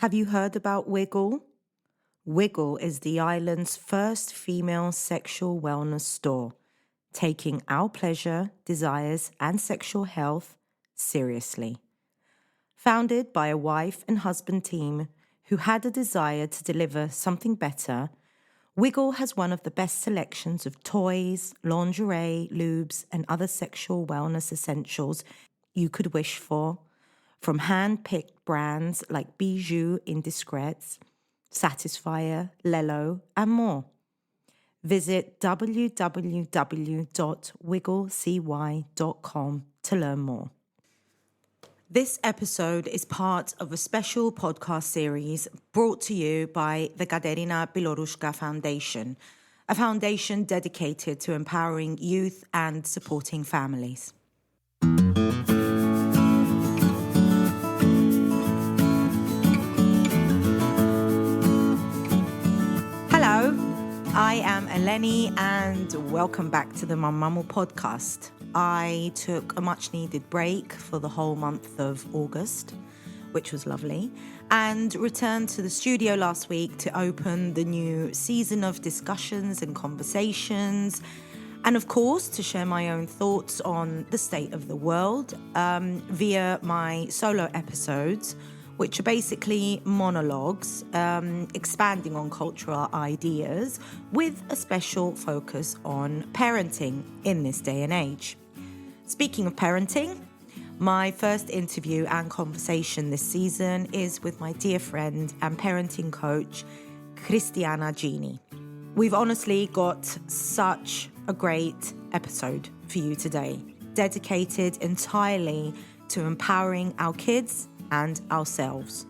Have you heard about Wiggle? Wiggle is the island's first female sexual wellness store, taking our pleasure, desires, and sexual health seriously. Founded by a wife and husband team who had a desire to deliver something better, Wiggle has one of the best selections of toys, lingerie, lubes, and other sexual wellness essentials you could wish for, from hand-picked brands like Bijou Indiscrets, Satisfyer, Lelo, and more. Visit www.wigglecy.com to learn more. This episode is part of a special podcast series brought to you by the Kateryna Biloruska Foundation, a foundation dedicated to empowering youth and supporting families. Hello, I am Eleni and welcome back to the Mamamu podcast. I took a much-needed break for the whole month of August, which was lovely, and returned to the studio last week to open the new season of discussions and conversations, and of course to share my own thoughts on the state of the world via my solo episodes, which are basically monologues expanding on cultural ideas with a special focus on parenting in this day and age. Speaking of parenting, my first interview and conversation this season is with my dear friend and parenting coach, Christiana Genie. We've honestly got such a great episode for you today, dedicated entirely to empowering our kids and ourselves.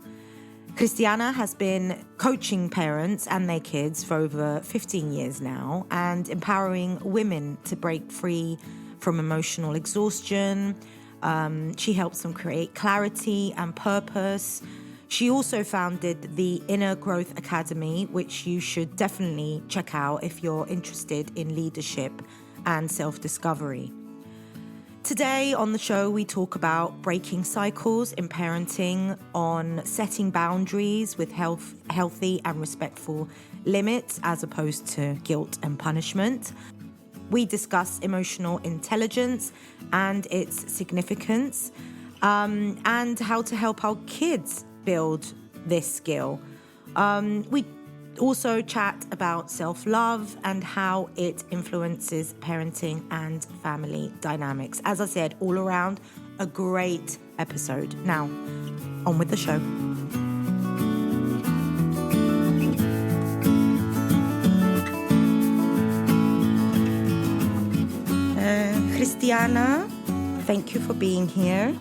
Christiana has been coaching parents and their kids for over 15 years now and empowering women to break free from emotional exhaustion. She helps them create clarity and purpose. She also founded the Inner Growth Academy, which you should definitely check out if you're interested in leadership and self-discovery. Today on the show, we talk about breaking cycles in parenting, on setting boundaries with healthy and respectful limits as opposed to guilt and punishment. We discuss emotional intelligence and its significance, and how to help our kids build this skill. We also chat about self-love and how it influences parenting and family dynamics. As I said, all around a great episode. Now, on with the show. Christiana, thank you for being here.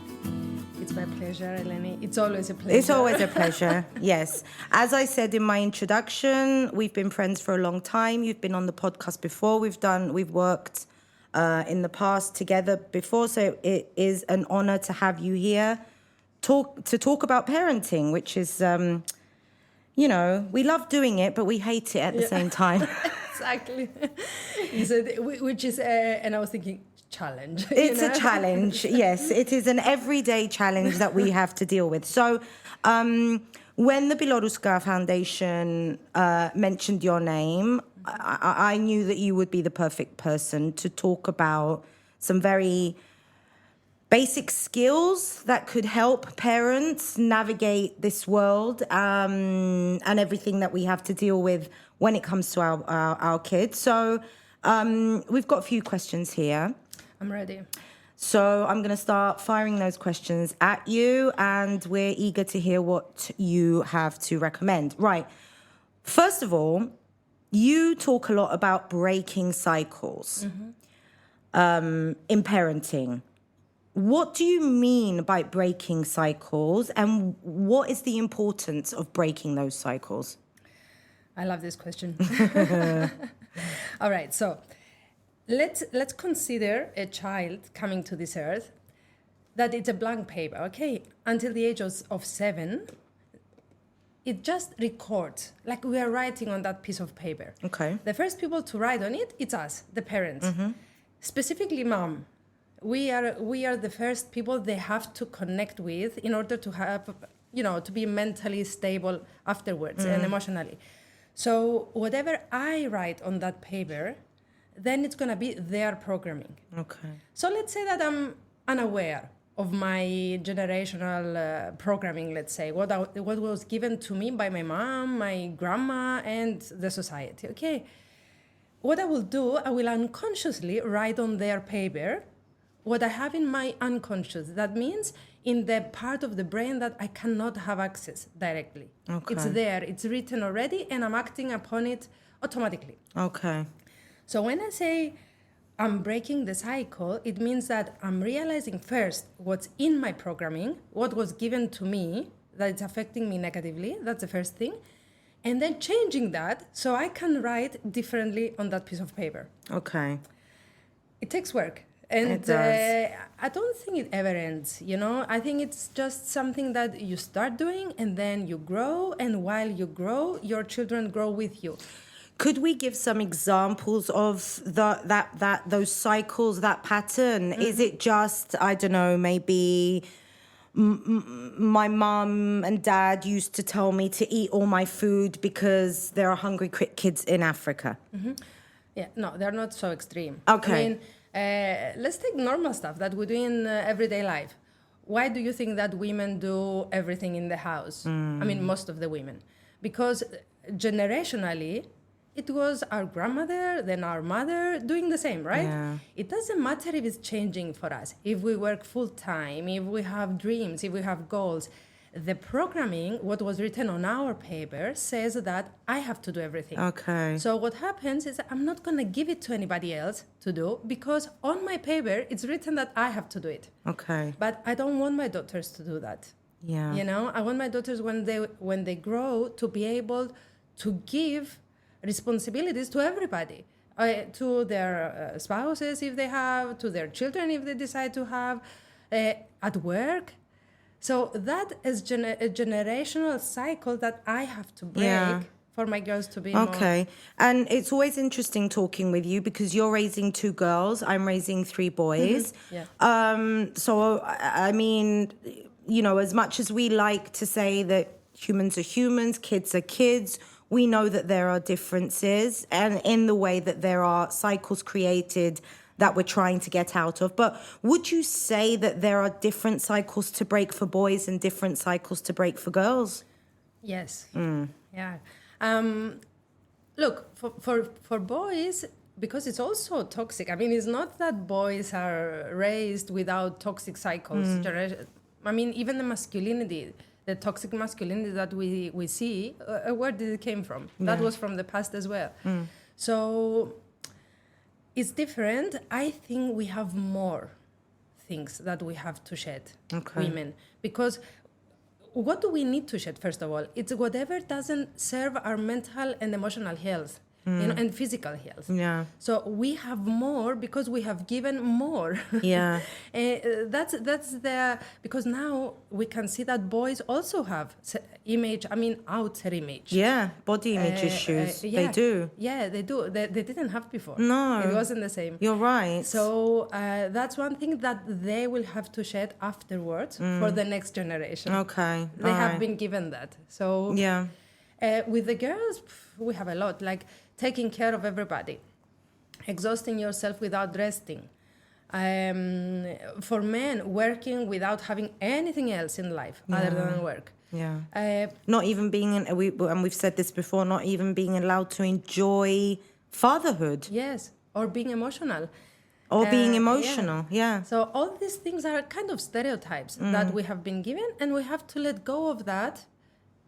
It's my pleasure, Eleni. It's always a pleasure. It's always a pleasure, yes. As I said in my introduction, we've been friends for a long time. You've been on the podcast before. We've worked in the past together before, so it is an honor to have you here to talk about parenting, which is, we love doing it, but we hate it at the same time. Exactly. Which is, and I was thinking, challenge. It's a challenge, yes. It is an everyday challenge that we have to deal with. So when the Biloruska Foundation mentioned your name, I knew that you would be the perfect person to talk about some very basic skills that could help parents navigate this world and everything that we have to deal with when it comes to our kids. So we've got a few questions here. I'm ready. So I'm going to start firing those questions at you, and we're eager to hear what you have to recommend. Right. First of all, you talk a lot about breaking cycles in parenting. What do you mean by breaking cycles, and what is the importance of breaking those cycles? I love this question. All right, so let's consider a child coming to this earth that it's a blank paper, okay? Until the age of 7, it just records, like we are writing on that piece of paper. Okay. The first people to write on it, it's us, the parents. Specifically mom. We are the first people they have to connect with in order to have to be mentally stable afterwards and emotionally. So whatever I write on that paper, then it's going to be their programming. Okay. So let's say that I'm unaware of my generational programming, let's say, what was given to me by my mom, my grandma, and the society. Okay. What I will do, I will unconsciously write on their paper what I have in my unconscious. That means in the part of the brain that I cannot have access directly. Okay. It's there, it's written already, and I'm acting upon it automatically. Okay. So when I say I'm breaking the cycle, it means that I'm realizing first what's in my programming, what was given to me that it's affecting me negatively. That's the first thing. And then changing that so I can write differently on that piece of paper. Okay. It takes work. And It does. I don't think it ever ends, I think it's just something that you start doing and then you grow. And while you grow, your children grow with you. Could we give some examples of those cycles, that pattern? Is it just, I don't know, maybe my mum and dad used to tell me to eat all my food because there are hungry kids in Africa? Mm-hmm. Yeah, no, they're not so extreme. Okay. I mean, let's take normal stuff that we do in everyday life. Why do you think that women do everything in the house? I mean, most of the women. Because generationally, it was our grandmother, then our mother doing the same, right? Yeah. It doesn't matter if it's changing for us, if we work full time, if we have dreams, if we have goals. The programming, what was written on our paper, says that I have to do everything. Okay. So what happens is I'm not going to give it to anybody else to do because on my paper, it's written that I have to do it. Okay. But I don't want my daughters to do that. Yeah. I want my daughters when they grow to be able to give responsibilities to everybody, to their spouses if they have, to their children if they decide to have, at work. So that is a generational cycle that I have to break for my girls to be Okay. And it's always interesting talking with you because you're raising 2 girls. I'm raising 3 boys. Yeah. So, I mean, as much as we like to say that humans are humans, kids are kids, we know that there are differences and in the way that there are cycles created that we're trying to get out of. But would you say that there are different cycles to break for boys and different cycles to break for girls? Yes. Yeah. Look, for boys, because it's also toxic. I mean, it's not that boys are raised without toxic cycles. I mean, even the masculinity, the toxic masculinity that we see, where did it came from? That was from the past as well. So it's different. I think we have more things that we have to shed, women, because what do we need to shed, first of all? It's whatever doesn't serve our mental and emotional health. And physical health. Yeah. So we have more because we have given more. Yeah. That's because now we can see that boys also have outer image. Yeah, body image issues. They do. Yeah, they do. They didn't have before. No. It wasn't the same. You're right. So that's one thing that they will have to shed afterwards for the next generation. Okay. They have been given that. So yeah. With the girls, we have a lot, like taking care of everybody, exhausting yourself without resting. For men, working without having anything else in life other than work. Yeah. Not even being, and we've said this before, not even being allowed to enjoy fatherhood. Yes, or being emotional. Or being emotional, yeah. So all these things are kind of stereotypes that we have been given, and we have to let go of that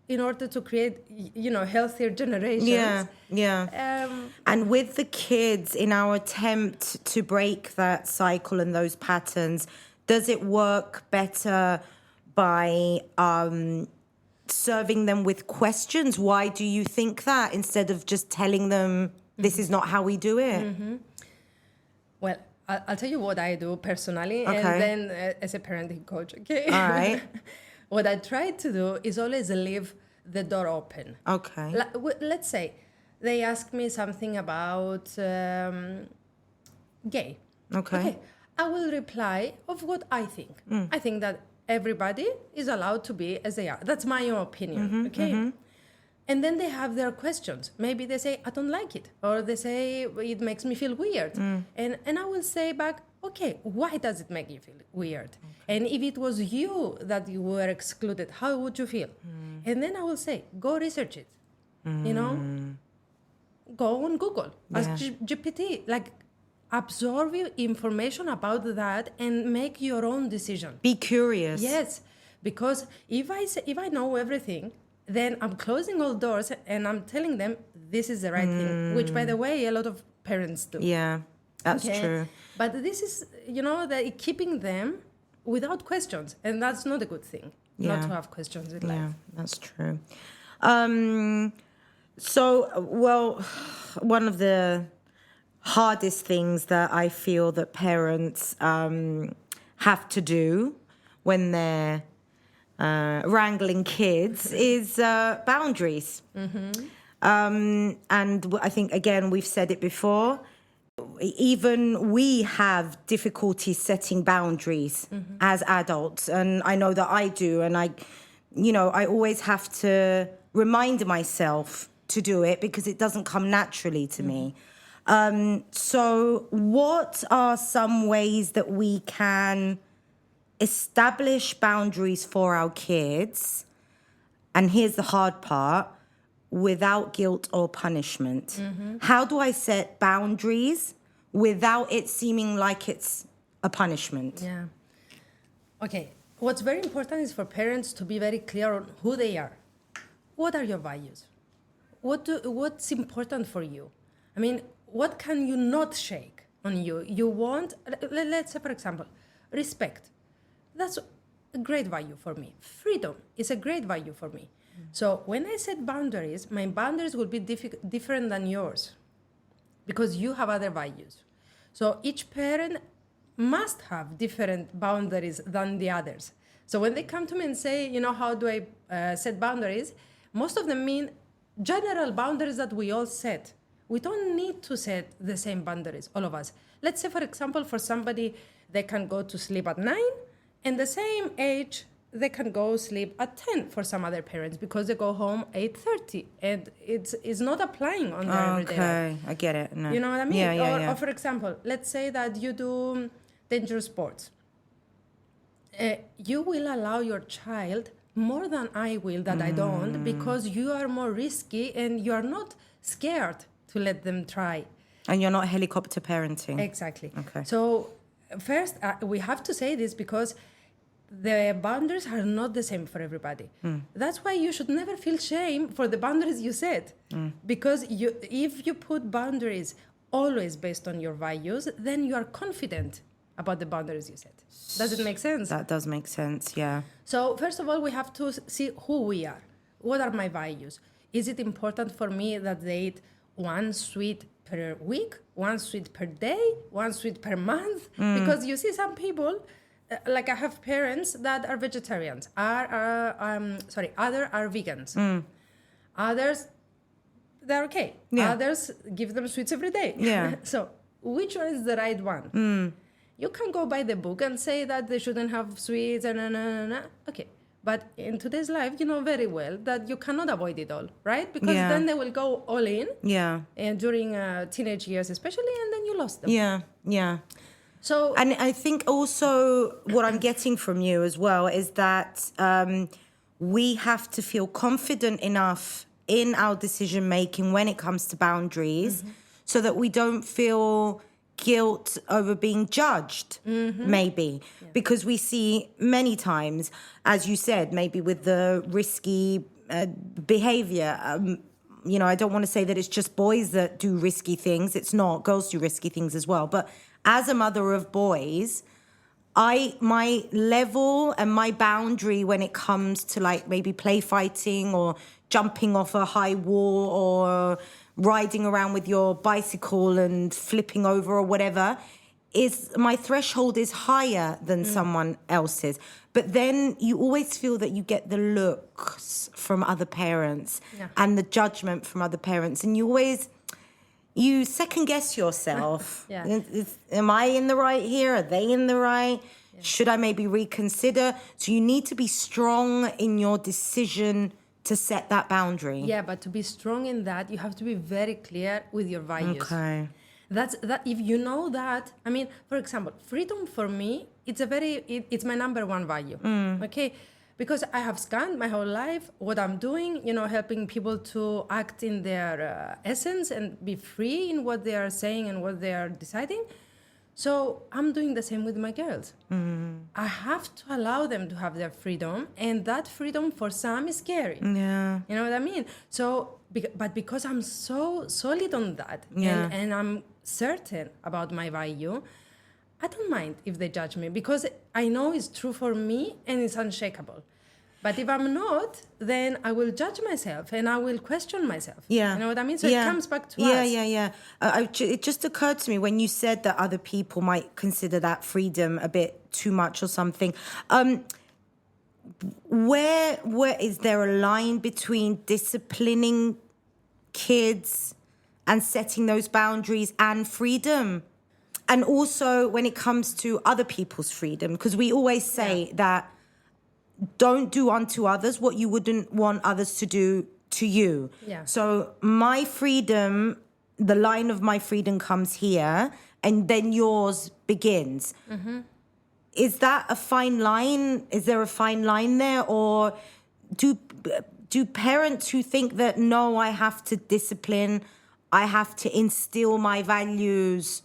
in order to create, healthier generations. Yeah. And with the kids, in our attempt to break that cycle and those patterns, does it work better by serving them with questions? Why do you think that? Instead of just telling them, this is not how we do it? Well, I'll tell you what I do personally, and then as a parenting coach, okay? All right. What I try to do is always leave the door open. Okay. Let's say they ask me something about gay. Okay. I will reply of what I think. I think that everybody is allowed to be as they are. That's my opinion, okay? And then they have their questions. Maybe they say, I don't like it. Or they say, it makes me feel weird. And I will say back, okay, why does it make you feel weird? And if it was you that you were excluded, how would you feel? And then I will say, go research it. You know, go on Google, ask GPT, like absorb information about that and make your own decision. Be curious. Yes, because if I know everything, then I'm closing all doors and I'm telling them this is the right thing, which, by the way, a lot of parents do. Yeah, that's true. But this is, keeping them without questions, and that's not a good thing, not to have questions in life. Yeah, that's true. One of the hardest things that I feel that parents have to do when they're wrangling kids is boundaries. And I think, again, we've said it before, even we have difficulty setting boundaries as adults. And I know that I do. And I always have to remind myself to do it because it doesn't come naturally to me. So what are some ways that we can establish boundaries for our kids, and here's the hard part, without guilt or punishment? How do I set boundaries without it seeming like it's a punishment? Yeah. Okay. What's very important is for parents to be very clear on who they are. What are your values? What's important for you? I mean, what can you not shake on you? You want, let's say, for example, respect. That's a great value for me. Freedom is a great value for me. So when I set boundaries, my boundaries will be different than yours because you have other values. So each parent must have different boundaries than the others. So when they come to me and say, how do I set boundaries? Most of them mean general boundaries that we all set. We don't need to set the same boundaries, all of us. Let's say, for example, for somebody, they can go to sleep at 9, and the same age, they can go sleep at 10 for some other parents because they go home 8:30, and it's not applying on their everyday life. Okay, I get it. No. You know what I mean? Yeah. Or for example, let's say that you do dangerous sports. You will allow your child more than I will that I don't, because you are more risky and you are not scared to let them try. And you're not helicopter parenting. Exactly. Okay. So first, we have to say this because the boundaries are not the same for everybody. That's why you should never feel shame for the boundaries you set. Because if you put boundaries always based on your values, then you are confident about the boundaries you set. Does it make sense? That does make sense, yeah. So first of all, we have to see who we are. What are my values? Is it important for me that they eat one sweet per week, one sweet per day, one sweet per month? Because you see some people, like I have parents that are vegetarians, other are vegans. Others, they're okay. Yeah. Others give them sweets every day. Yeah. So which one is the right one? You can go by the book and say that they shouldn't have sweets and okay. But in today's life, you know very well that you cannot avoid it all, right? Because then they will go all in. Yeah. And during teenage years especially, and then you lost them. Yeah. So, and I think also what I'm getting from you as well is that we have to feel confident enough in our decision making when it comes to boundaries, so that we don't feel guilt over being judged, maybe. Yeah. Because we see many times, as you said, maybe with the risky behavior, I don't want to say that it's just boys that do risky things. It's not. Girls do risky things as well. But as a mother of boys, my level and my boundary when it comes to like maybe play fighting or jumping off a high wall or riding around with your bicycle and flipping over or whatever, is my threshold is higher than someone else's. But then you always feel that you get the looks from other parents and the judgment from other parents. And you second guess yourself. Am I in the right here? Are they in the right? Should I maybe reconsider? So you need to be strong in your decision to set that boundary. Yeah, but to be strong in that, you have to be very clear with your values. Okay. That if you know that, I mean, for example, freedom for me, it's my number one value. Okay, because I have scanned my whole life what I'm doing, helping people to act in their essence and be free in what they are saying and what they are deciding. So I'm doing the same with my girls. I have to allow them to have their freedom, and that freedom for some is scary. Yeah. You know what I mean? So, but because I'm so solid on that, and I'm certain about my value, I don't mind if they judge me, because I know it's true for me and it's unshakable. But if I'm not, then I will judge myself and I will question myself. Yeah. You know what I mean? So it comes back to us. Yeah. It just occurred to me when you said that other people might consider that freedom a bit too much or something. Where is there a line between disciplining kids and setting those boundaries and freedom? And also when it comes to other people's freedom, because we always say that don't do unto others what you wouldn't want others to do to you. Yeah. So my freedom, the line of my freedom comes here, and then yours begins. Is that a fine line? Is there a fine line there? Or do parents who think that, no, I have to discipline, I have to instill my values,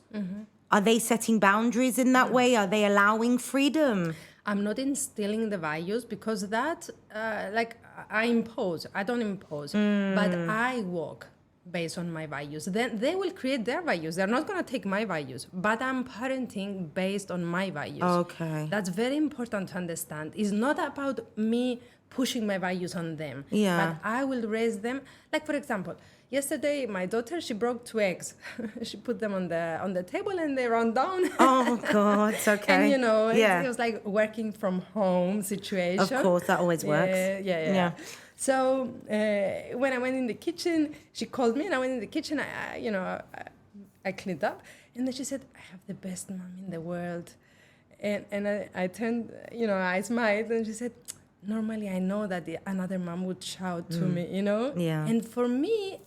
are they setting boundaries in that way? Are they allowing freedom? I'm not instilling the values, because that, I impose. I don't impose, but I walk based on my values. Then they will create their values. They're not going to take my values, but I'm parenting based on my values. Okay. That's very important to understand. It's not about me pushing my values on them, but I will raise them. Like, for example, yesterday, my daughter, she broke 2 eggs. She put them on the table and they ran down. Oh, God, okay. And, it was like working from home situation. Of course, that always works. Yeah. So when I went in the kitchen, she called me and I went in the kitchen. I cleaned up. And then she said, I have the best mom in the world. And I turned, I smiled, and she said, normally I know that another mom would shout to me, Yeah. And for me,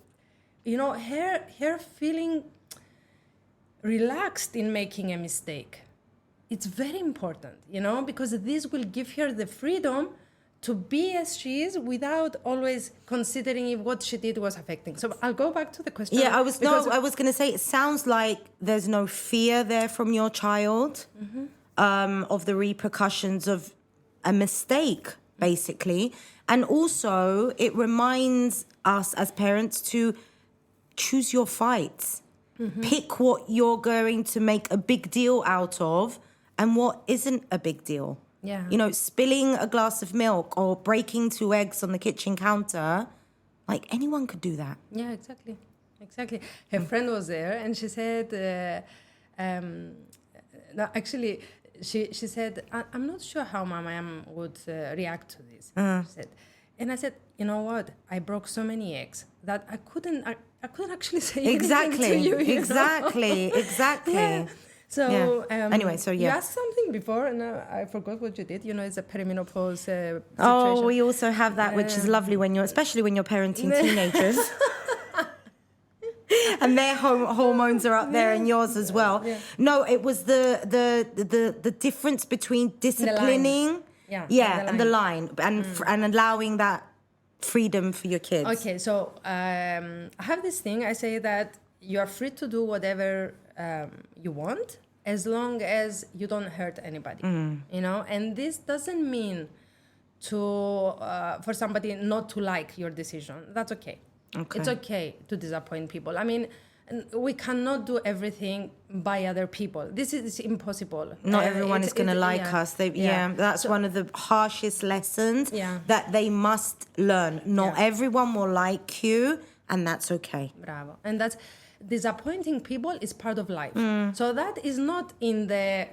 her feeling relaxed in making a mistake, it's very important, because this will give her the freedom to be as she is without always considering if what she did was affecting. So I'll go back to the question. Yeah, I was going to say, it sounds like there's no fear there from your child of the repercussions of a mistake, basically. And also, it reminds us as parents to choose your fights. Pick what you're going to make a big deal out of and what isn't a big deal. Yeah. Spilling a glass of milk or breaking 2 eggs on the kitchen counter, like anyone could do that. Yeah, exactly. Her friend was there and she said, no, actually, she said, I'm not sure how my mom would react to this. She said, and I said, you know what? I broke so many eggs that I couldn't actually say anything to you. Exactly. Yeah. So anyway, you asked something before, and I forgot what you did. It's a perimenopause situation. Oh, we also have that, which is lovely especially when you're parenting teenagers, and their hormones are up there, and yours as well. Yeah. No, it was the difference between disciplining, and the line, and allowing that freedom for your kids. Okay, so I have this thing. I say that you are free to do whatever you want, as long as you don't hurt anybody, and this doesn't mean for somebody not to like your decision. That's okay. It's okay to disappoint people. I mean, we cannot do everything by other people. This is impossible. Not everyone is going to like us. That's one of the harshest lessons that they must learn. Not everyone will like you, and that's okay. Bravo. And that's disappointing people is part of life. So that is not in the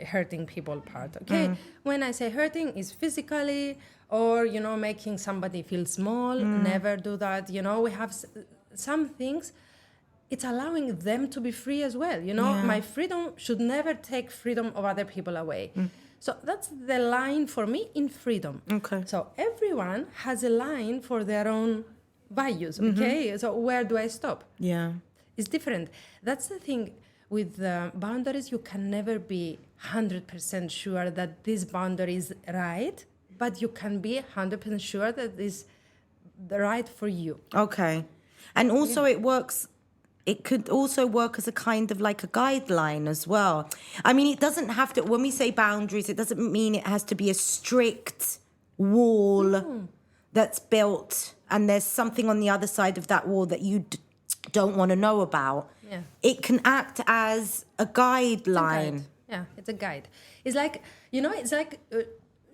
hurting people part, okay? When I say hurting, is physically or, making somebody feel small. Never do that. We have some things, it's allowing them to be free as well. My freedom should never take freedom of other people away. So that's the line for me in freedom. Okay. So everyone has a line for their own values, okay? So where do I stop? Yeah. It's different. That's the thing with boundaries. You can never be 100% sure that this boundary is right, but you can be 100% sure that it's the right for you. Okay. And also it could also work as a kind of like a guideline as well. I mean, it doesn't have to, when we say boundaries, it doesn't mean it has to be a strict wall that's built and there's something on the other side of that wall that you don't want to know about. Yeah. It can act as a guideline. Yeah, it's a guide. It's like, it's like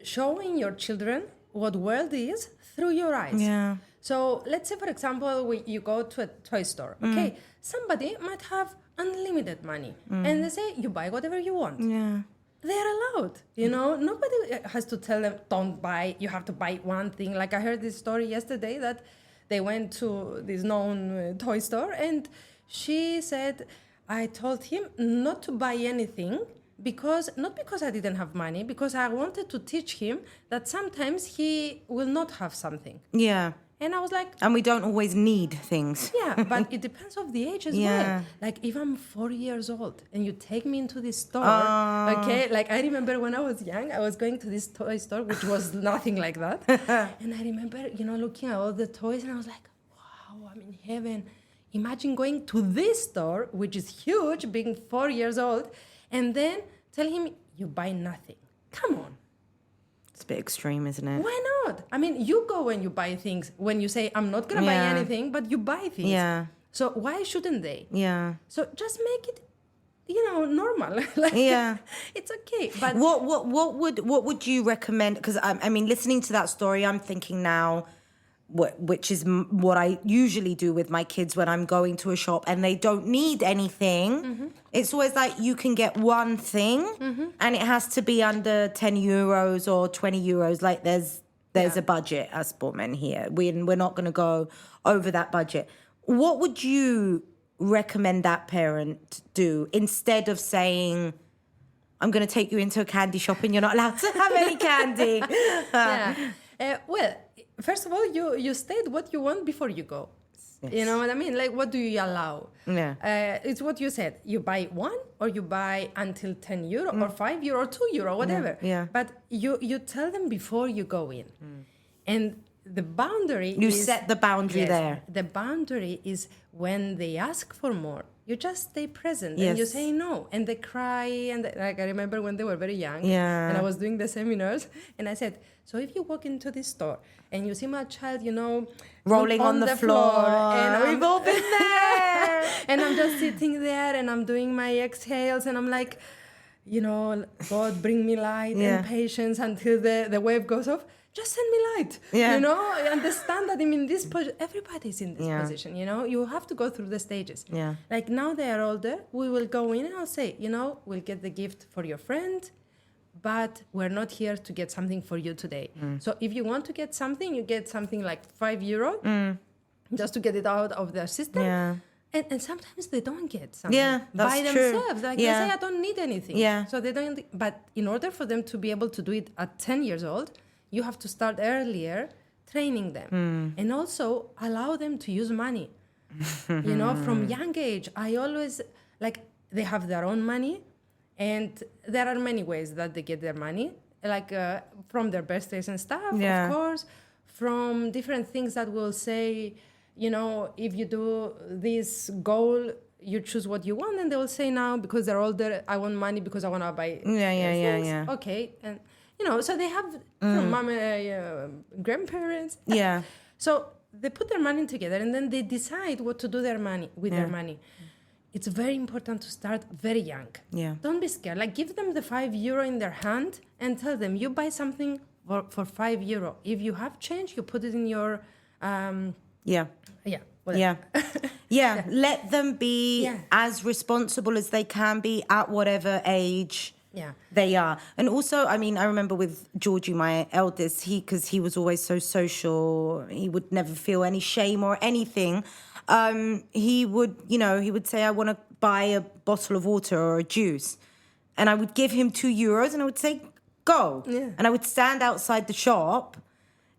showing your children what world is through your eyes. Yeah. So let's say, for example, you go to a toy store. Okay, somebody might have unlimited money, and they say you buy whatever you want. Yeah. They're allowed, Nobody has to tell them don't buy. You have to buy one thing. Like I heard this story yesterday that they went to this known toy store, and she said, I told him not to buy anything. Not because I didn't have money, because I wanted to teach him that sometimes he will not have something. Yeah. And I was like... And we don't always need things. Yeah, but it depends on the age as well. Like if I'm 4 years old and you take me into this store, okay? Like I remember when I was young, I was going to this toy store, which was nothing like that. And I remember, looking at all the toys and I was like, wow, I'm in heaven. Imagine going to this store, which is huge, being 4 years old, and then tell him you buy nothing. Come on. It's a bit extreme, isn't it? Why not? I mean, you go and you buy things when you say, I'm not going to buy anything, but you buy things. Yeah. So why shouldn't they? Yeah. So just make it, normal. Like, it's okay. But what would you recommend? Because I mean, listening to that story, I'm thinking now, which is what I usually do with my kids when I'm going to a shop and they don't need anything. It's always like you can get one thing and it has to be under 10 euros or 20 euros. Like there's a budget as sportmen here. We're not going to go over that budget. What would you recommend that parent do instead of saying, I'm going to take you into a candy shop and you're not allowed to have any candy? Well, first of all, you state what you want before you go. Yes. You know what I mean? Like, what do you allow? Yeah. It's what you said. You buy one or you buy until 10 euro or 5 euro or 2 euro, whatever. Yeah. But you tell them before you go in. And the boundary You set the boundary there. The boundary is when they ask for more. You just stay present Yes. and you say no. And they cry. And like I remember when they were very young. Yeah. And I was doing the seminars. And I said, so if you walk into this store and you see my child, rolling on the floor. And we've all been there. And I'm just sitting there and I'm doing my exhales and I'm like, God, bring me light and patience until the wave goes off. Just send me light. I understand that I'm in this position. Everybody's in this position, You have to go through the stages. Yeah. Like now they are older, we will go in and I'll say, we'll get the gift for your friend, but we're not here to get something for you today. So if you want to get something, you get something like 5 euro just to get it out of their system. Yeah. And sometimes they don't get something that's by true. themselves. Like they say, I don't need anything. Yeah. So they don't. But in order for them to be able to do it at 10 years old, you have to start earlier training them and also allow them to use money. From young age, I always they have their own money, and there are many ways that they get their money, from their birthdays and stuff, of course, from different things that will say, if you do this goal, you choose what you want, and they will say now because they're older, I want money because I want to buy things. Yeah. Okay, and so they have from mom and grandparents. Yeah. So they put their money together and then they decide what to do their money with their money. It's very important to start very young. Yeah. Don't be scared. Give them the 5 euro in their hand and tell them you buy something for 5 euro. If you have change, you put it in your Let them be as responsible as they can be at whatever age they are. And also, I mean, I remember with Georgie, my eldest, because he was always so social, he would never feel any shame or anything. He would say, I want to buy a bottle of water or a juice. And I would give him 2 euros and I would say, go. Yeah. And I would stand outside the shop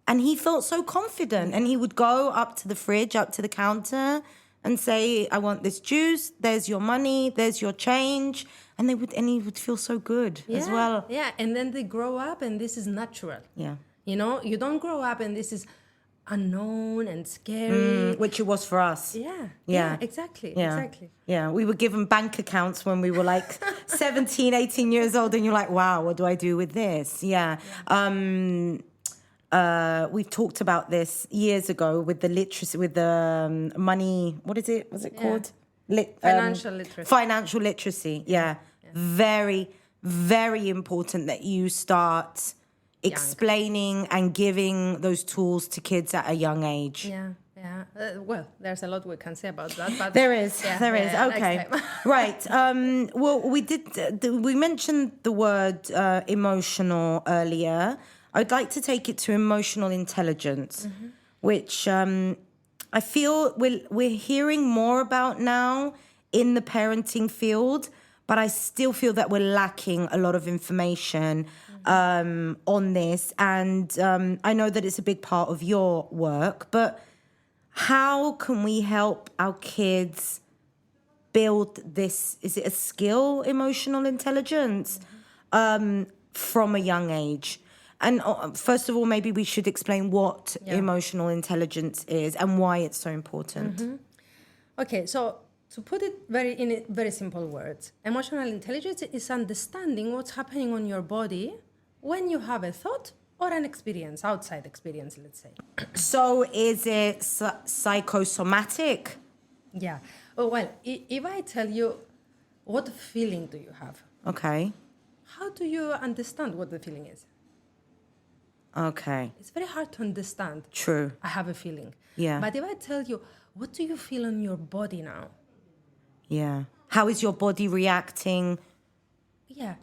and he felt so confident. And he would go up to the fridge, up to the counter and say, I want this juice. There's your money. There's your change. And he would feel so good as well. Yeah, and then they grow up and this is natural. Yeah. You know, you don't grow up and this is unknown and scary. Which it was for us. Yeah, exactly. Yeah, we were given bank accounts when we were like 17, 18 years old, and you're like, wow, what do I do with this? Yeah. We've talked about this years ago with the literacy, with the money, what is it? What's it called? Financial literacy. Financial literacy, yeah. Very, very important that you start explaining and giving those tools to kids at a young age. Yeah. Well, there's a lot we can say about that, but there is. Okay, right. Well, we mentioned the word emotional earlier. I'd like to take it to emotional intelligence, which I feel we're hearing more about now in the parenting field, but I still feel that we're lacking a lot of information on this. And I know that it's a big part of your work, but how can we help our kids build this? Is it a skill, emotional intelligence, from a young age? And first of all, maybe we should explain what emotional intelligence is and why it's so important. Okay, so to put it in very simple words, emotional intelligence is understanding what's happening on your body when you have a thought or an experience, outside experience, let's say. So is it psychosomatic? Yeah. Oh, well, if I tell you, what feeling do you have? Okay. How do you understand what the feeling is? Okay. It's very hard to understand. True. I have a feeling. Yeah. But if I tell you, what do you feel on your body now? Yeah. How is your body reacting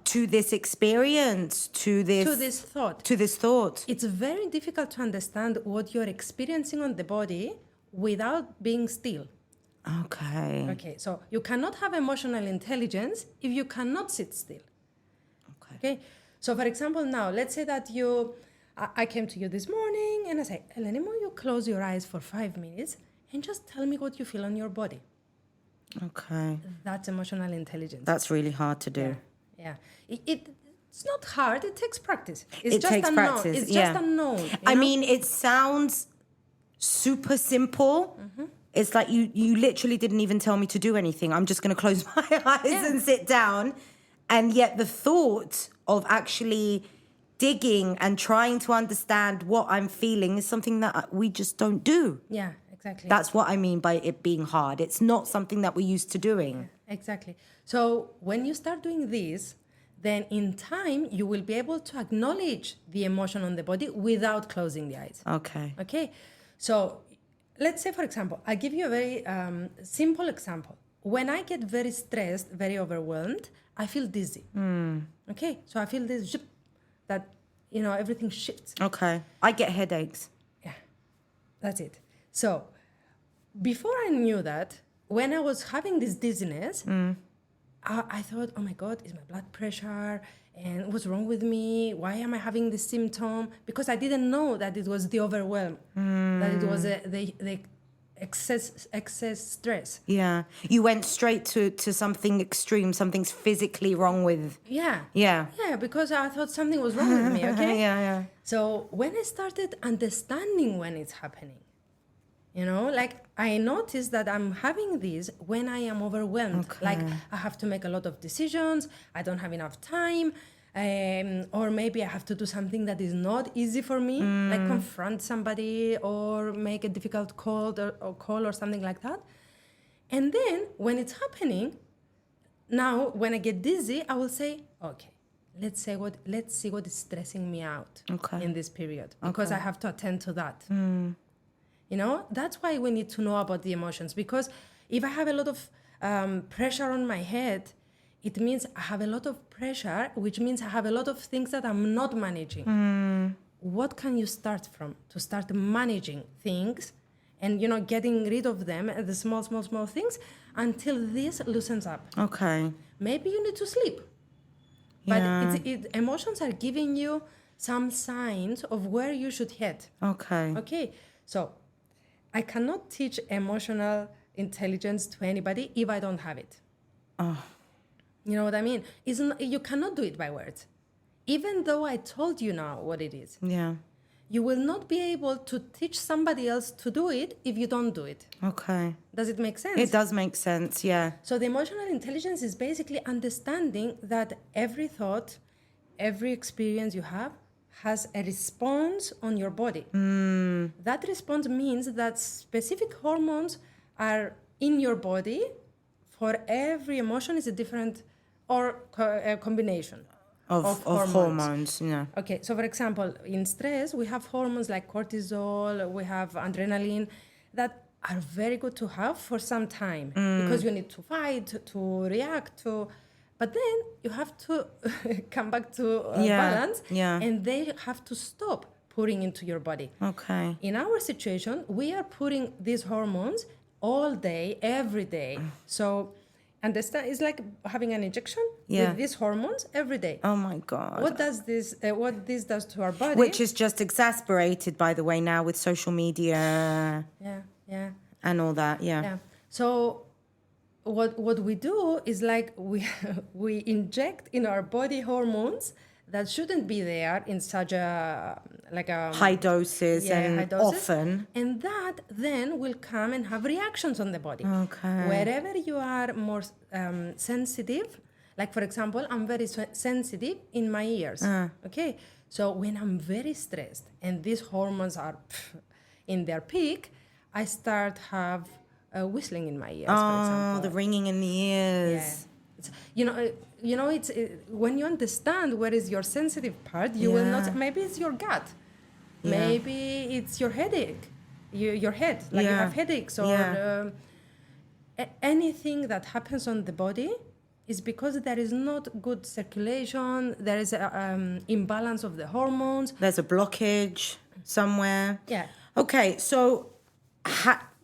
to this experience, to this thought? It's very difficult to understand what you're experiencing on the body without being still. Okay, so you cannot have emotional intelligence if you cannot sit still. Okay. So for example, now, let's say that I came to you this morning and I say, Eleni, will you close your eyes for 5 minutes and just tell me what you feel on your body? Okay. That's emotional intelligence. That's really hard to do. Yeah. It's not hard. It takes practice. It takes practice. It's just unknown. I mean, it sounds super simple. It's like you literally didn't even tell me to do anything. I'm just going to close my eyes and sit down. And yet the thought of actually digging and trying to understand what I'm feeling is something that we just don't do. Yeah, exactly. That's what I mean by it being hard. It's not something that we're used to doing. Yeah, exactly. So when you start doing this, then in time, you will be able to acknowledge the emotion on the body without closing the eyes. Okay. So let's say, for example, I'll give you a very simple example. When I get very stressed, very overwhelmed, I feel dizzy. Okay. So I feel this that, everything shifts. Okay. I get headaches. Yeah. That's it. So before I knew that, when I was having this dizziness, I thought, oh my God, is my blood pressure? And what's wrong with me? Why am I having this symptom? Because I didn't know that it was the overwhelm, that it was the excess stress. Yeah. You went straight to something extreme. Something's physically wrong with... Yeah, because I thought something was wrong with me, okay? Yeah. So when I started understanding when it's happening, like I noticed that I'm having this when I am overwhelmed. Okay. Like I have to make a lot of decisions. I don't have enough time. Or maybe I have to do something that is not easy for me, like confront somebody or make a difficult call or something like that. And then when it's happening, now when I get dizzy, I will say, okay, let's see what is stressing me out in this period, because I have to attend to that. That's why we need to know about the emotions, because if I have a lot of pressure on my head, it means I have a lot of pressure, which means I have a lot of things that I'm not managing. What can you start from to start managing things and, getting rid of them, the small things, until this loosens up? Okay. Maybe you need to sleep. But Yeah. emotions are giving you some signs of where you should head. Okay. Okay, so I cannot teach emotional intelligence to anybody if I don't have it. Oh. You know what I mean? You cannot do it by words. Even though I told you now what it is, Yeah. you will not be able to teach somebody else to do it if you don't do it. Okay. Does it make sense? It does make sense, yeah. So the emotional intelligence is basically understanding that every thought, every experience you have has a response on your body. That response means that specific hormones are in your body. For every emotion is a different or a combination Of hormones, yeah. Okay, so for example, in stress, we have hormones like cortisol, we have adrenaline that are very good to have for some time because you need to fight, to react to. But then you have to come back to balance, and they have to stop pouring into your body. Okay. In our situation, we are putting these hormones all day, every day. So understand, it's like having an injection with these hormones every day. Oh my God. What this does to our body? Which is just exasperated, by the way, now with social media. Yeah. And all that, Yeah. So what we do is like we inject in our body hormones that shouldn't be there in such a high doses and high doses. often. And that then will come and have reactions on the body. Okay. Wherever you are more sensitive, like for example, I'm very sensitive in my ears. Okay. So when I'm very stressed and these hormones are in their peak, I start have whistling in my ears, for example. The ringing in the ears. Yeah. It's when you understand where is your sensitive part, you will not. Maybe it's your gut, maybe it's your headache, your head, like you have headaches or anything that happens on the body is because there is not good circulation. There is an imbalance of the hormones. There's a blockage somewhere. Yeah. Okay, so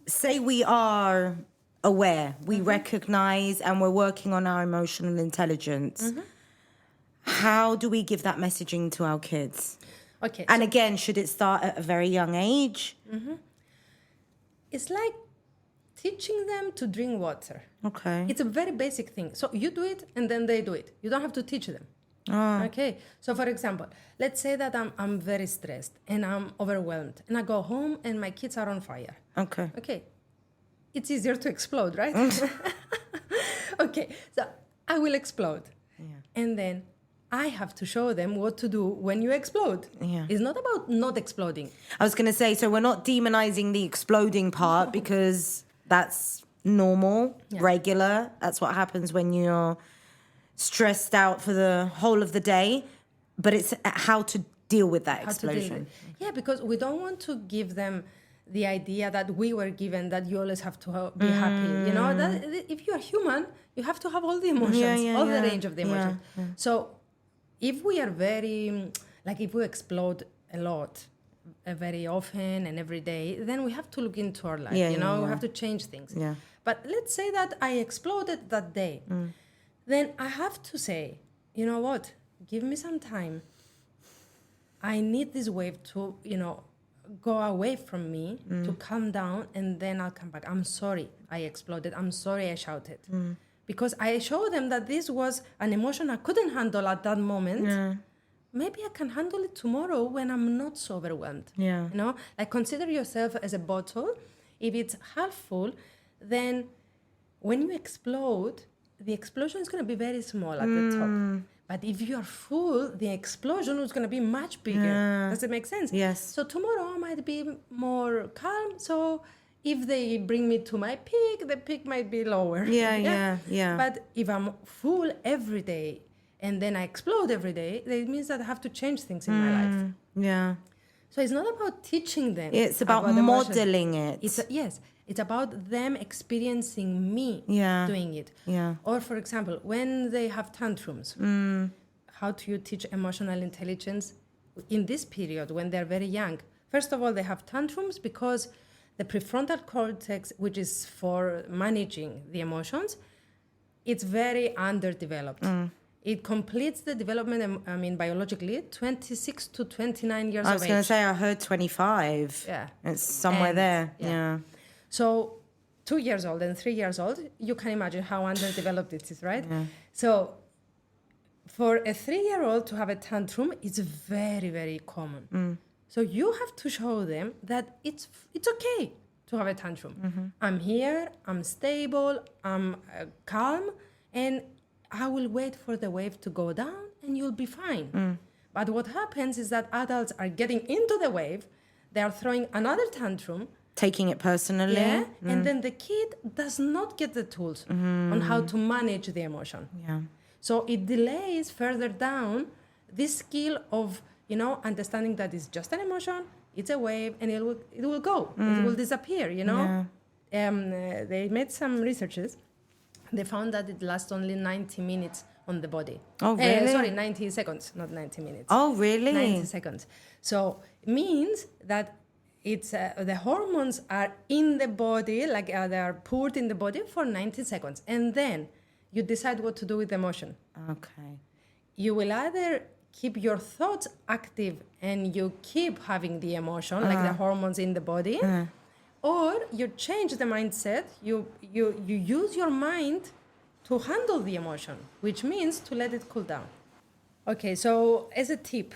say we are aware, we recognize, and we're working on our emotional intelligence. How do we give that messaging to our kids? Okay. And again, should it start at a very young age? It's like teaching them to drink water. Okay. It's a very basic thing. So you do it and then they do it. You don't have to teach them. Okay. So for example, let's say that I'm very stressed and I'm overwhelmed and I go home and my kids are on fire. Okay. It's easier to explode, right? Okay. So I will explode. And then I have to show them what to do when you explode. It's not about not exploding. I was going to say, so we're not demonizing the exploding part because that's normal, regular. That's what happens when you're stressed out for the whole of the day. But it's how to deal with that explosion. Yeah, because we don't want to give them the idea that we were given that you always have to be happy. You know, that if you are human, you have to have all the emotions, the range of the emotions. So if we are very, like if we explode a lot, very often and every day, then we have to look into our life, we have to change things. But let's say that I exploded that day. Then I have to say, you know what, give me some time. I need this wave to, go away from me, to calm down, and then I'll come back. I'm sorry I exploded. I'm sorry I shouted. Because I showed them that this was an emotion I couldn't handle at that moment. Maybe I can handle it tomorrow when I'm not so overwhelmed. Like consider yourself as a bottle. If it's half full, then when you explode, the explosion is going to be very small at the top. But if you are full, the explosion is going to be much bigger. Does it make sense? Yes. So tomorrow I might be more calm. So if they bring me to my peak, the peak might be lower. Yeah. But if I'm full every day and then I explode every day, that means that I have to change things in my life. Yeah. So it's not about teaching them. It's about modeling it. It's about them experiencing me doing it. Or for example, when they have tantrums, how do you teach emotional intelligence in this period when they're very young? First of all, they have tantrums because the prefrontal cortex, which is for managing the emotions, it's very underdeveloped. it completes the development, biologically, 26 to 29 years of age. I was going to say, I heard 25. Yeah. It's somewhere there. Yeah. So 2 years old and 3 years old, you can imagine how underdeveloped it is, right? Yeah. So for a 3-year-old to have a tantrum, it's very, very common. So you have to show them that it's okay to have a tantrum. I'm here, I'm stable, I'm calm, and I will wait for the wave to go down and you'll be fine. But what happens is that adults are getting into the wave, they are throwing another tantrum, Taking it personally. yeah, and then the kid does not get the tools on how to manage the emotion. Yeah. So it delays further down this skill of, understanding that it's just an emotion, it's a wave, and it will go, it will disappear, They made some researches. They found that it lasts only 90 minutes on the body. Oh, really? 90 seconds, not 90 minutes. Oh, really? 90 seconds. So it means that it's the hormones are in the body, like they are poured in the body for 90 seconds. And then you decide what to do with the emotion. Okay. You will either keep your thoughts active and you keep having the emotion, like the hormones in the body, or you change the mindset, you use your mind to handle the emotion, which means to let it cool down. Okay, so as a tip,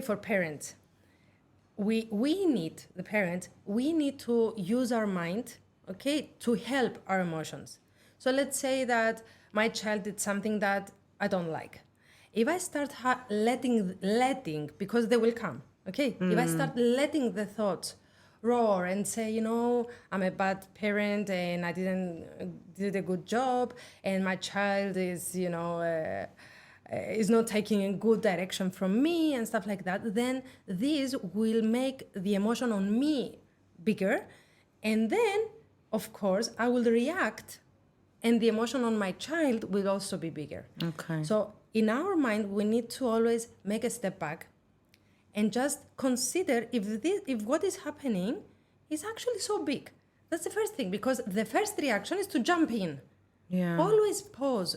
for parents, we need to use our mind, to help our emotions. So let's say that my child did something that I don't like. If I start letting, because they will come, If I start letting the thoughts roar and say, I'm a bad parent and I didn't did a good job and my child is, is not taking a good direction from me and stuff like that, then this will make the emotion on me bigger. And then, of course, I will react and the emotion on my child will also be bigger. Okay. So in our mind, we need to always make a step back and just consider if what is happening is actually so big. That's the first thing, because the first reaction is to jump in. Yeah. Always pause.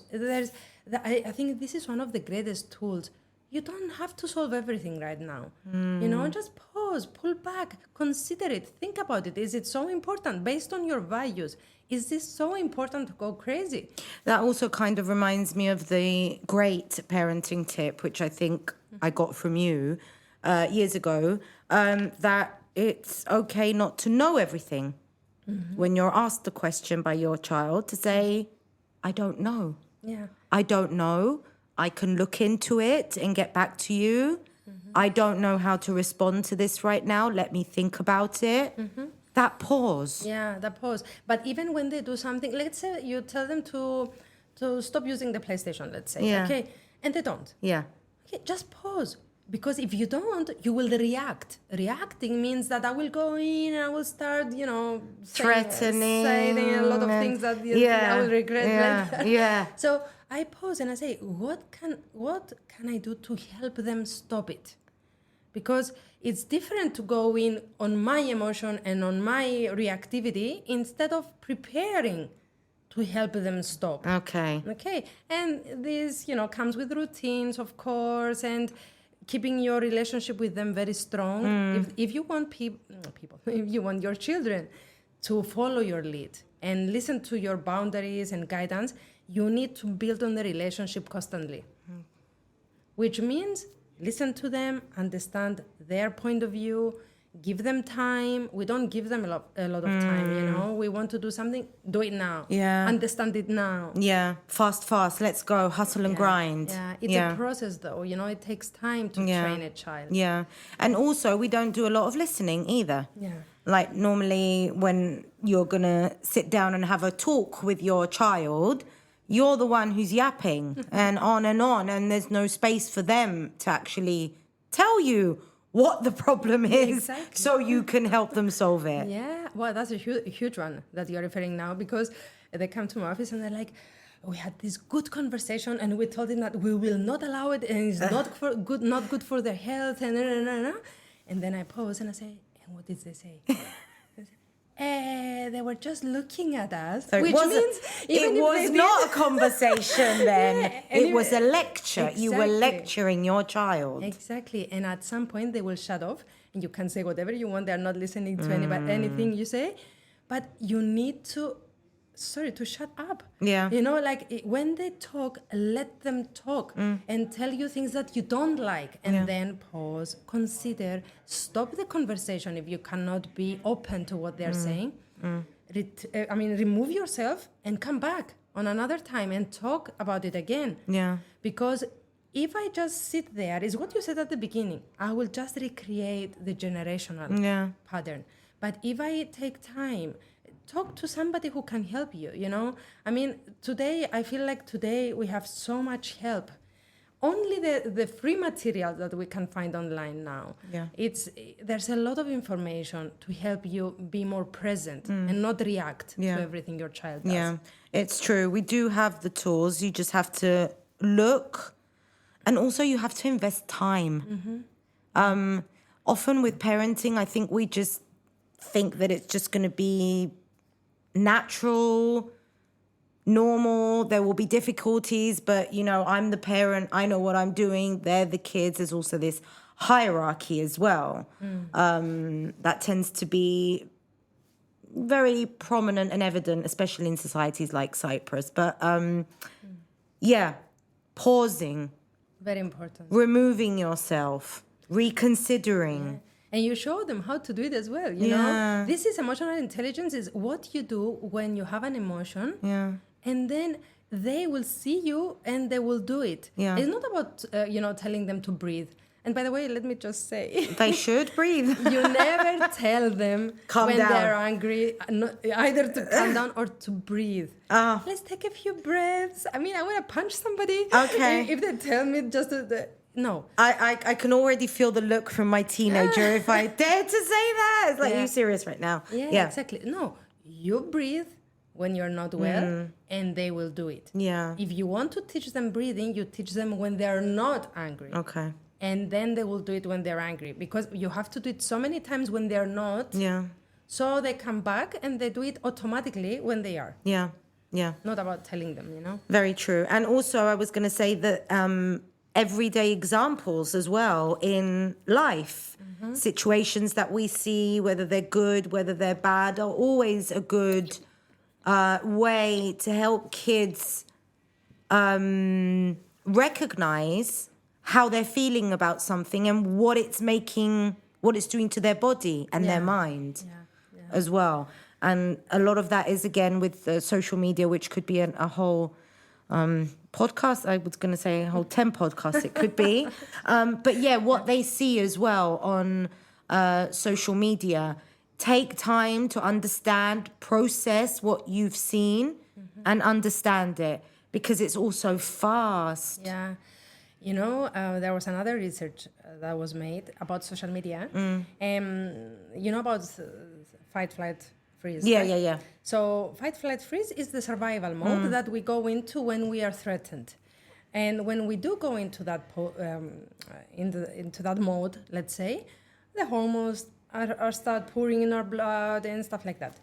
I think this is one of the greatest tools. You don't have to solve everything right now. Just pause, pull back, consider it, think about it. Is it so important based on your values? Is this so important to go crazy? That also kind of reminds me of the great parenting tip, which I think I got from you years ago, that it's okay not to know everything. When you're asked the question by your child, to say, I don't know. Yeah. I don't know. I can look into it and get back to you. I don't know how to respond to this right now. Let me think about it. That pause. Yeah, that pause. But even when they do something, let's say you tell them to stop using the PlayStation, let's say, Yeah. and they don't. Yeah. Okay, just pause. Because if you don't, you will react. Reacting means that I will go in and I will start, Threatening. saying a lot of things that I will regret later. Yeah. So I pause and I say, what can I do to help them stop it? Because it's different to go in on my emotion and on my reactivity instead of preparing to help them stop. Okay. And this, comes with routines, of course, and keeping your relationship with them very strong. If you want if you want your children to follow your lead and listen to your boundaries and guidance, you need to build on the relationship constantly. Which means listen to them, understand their point of view, give them time. We don't give them a lot of time, We want to do something, do it now. Yeah. Understand it now. Yeah. Fast. Let's go. Hustle and grind. Yeah. It's a process, though. It takes time to train a child. Yeah. And also, we don't do a lot of listening either. Yeah. Like normally when you're going to sit down and have a talk with your child, you're the one who's yapping and on, and there's no space for them to actually tell you what the problem is, exactly. So you can help them solve it. Yeah, well, that's a huge one that you're referring now, because they come to my office and they're like, we had this good conversation and we told him that we will not allow it and it's not good for their health and then I pause and I say, and what did they say? They they were just looking at us, So which means even it was not a conversation then. Yeah, it was a lecture. Exactly. You were lecturing your child. Exactly. And at some point they will shut off and you can say whatever you want. They're not listening to anything you say. But you need to shut up. Yeah. When they talk, let them talk and tell you things that you don't like. And then pause, consider, stop the conversation if you cannot be open to what they're saying. Remove yourself and come back on another time and talk about it again. Yeah. Because if I just sit there, is what you said at the beginning, I will just recreate the generational pattern. But if I take time, talk to somebody who can help you, Today, I feel like today we have so much help. Only the free material that we can find online now. Yeah. There's a lot of information to help you be more present and not react to everything your child does. Yeah, it's true. We do have the tools. You just have to look, and also you have to invest time. Often with parenting, I think we just think that it's just going to be natural, normal. There will be difficulties, but I'm the parent, I know what I'm doing, they're the kids. There's also this hierarchy as well that tends to be very prominent and evident, especially in societies like Cyprus. But pausing, very important, removing yourself, reconsidering. And you show them how to do it as well, you know? This is emotional intelligence, is what you do when you have an emotion. Yeah. And then they will see you and they will do it. Yeah. It's not about, telling them to breathe. And by the way, let me just say... They should breathe. You never tell them when they're angry, either to calm down or to breathe. Let's take a few breaths. I want to punch somebody. Okay. If they tell me just to... No. I can already feel the look from my teenager if I dare to say that. It's like, are you serious right now? Yeah, exactly. No, you breathe when you're not well and they will do it. Yeah. If you want to teach them breathing, you teach them when they're not angry. Okay. And then they will do it when they're angry, because you have to do it so many times when they're not. Yeah. So they come back and they do it automatically when they are. Yeah. Yeah. Not about telling them, Very true. And also I was going to say that everyday examples as well in life. Situations that we see, whether they're good, whether they're bad, are always a good way to help kids recognize how they're feeling about something and what it's doing to their body and their mind as well. And a lot of that is, again, with social media, which could be a whole podcast. I was going to say a whole 10 podcasts it could be. But what they see as well on social media. Take time to understand, process what you've seen and understand it, because it's also fast. Yeah. There was another research that was made about social media. About fight, flight, freeze. Yeah, right? yeah. So fight, flight, freeze is the survival mode that we go into when we are threatened. And when we do go into that into that mode, let's say, the hormones are start pouring in our blood and stuff like that.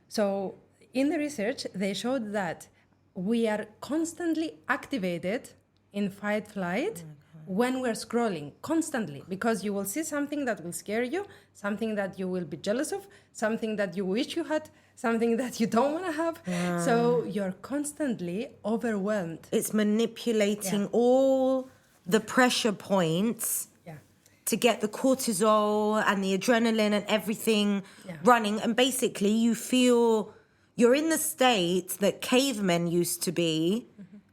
So in the research, they showed that we are constantly activated in fight flight when we're scrolling constantly, because you will see something that will scare you, something that you will be jealous of, something that you wish you had, something that you don't want to have. So you're constantly overwhelmed. It's manipulating all the pressure points to get the cortisol and the adrenaline and everything running. And basically you feel you're in the state that cavemen used to be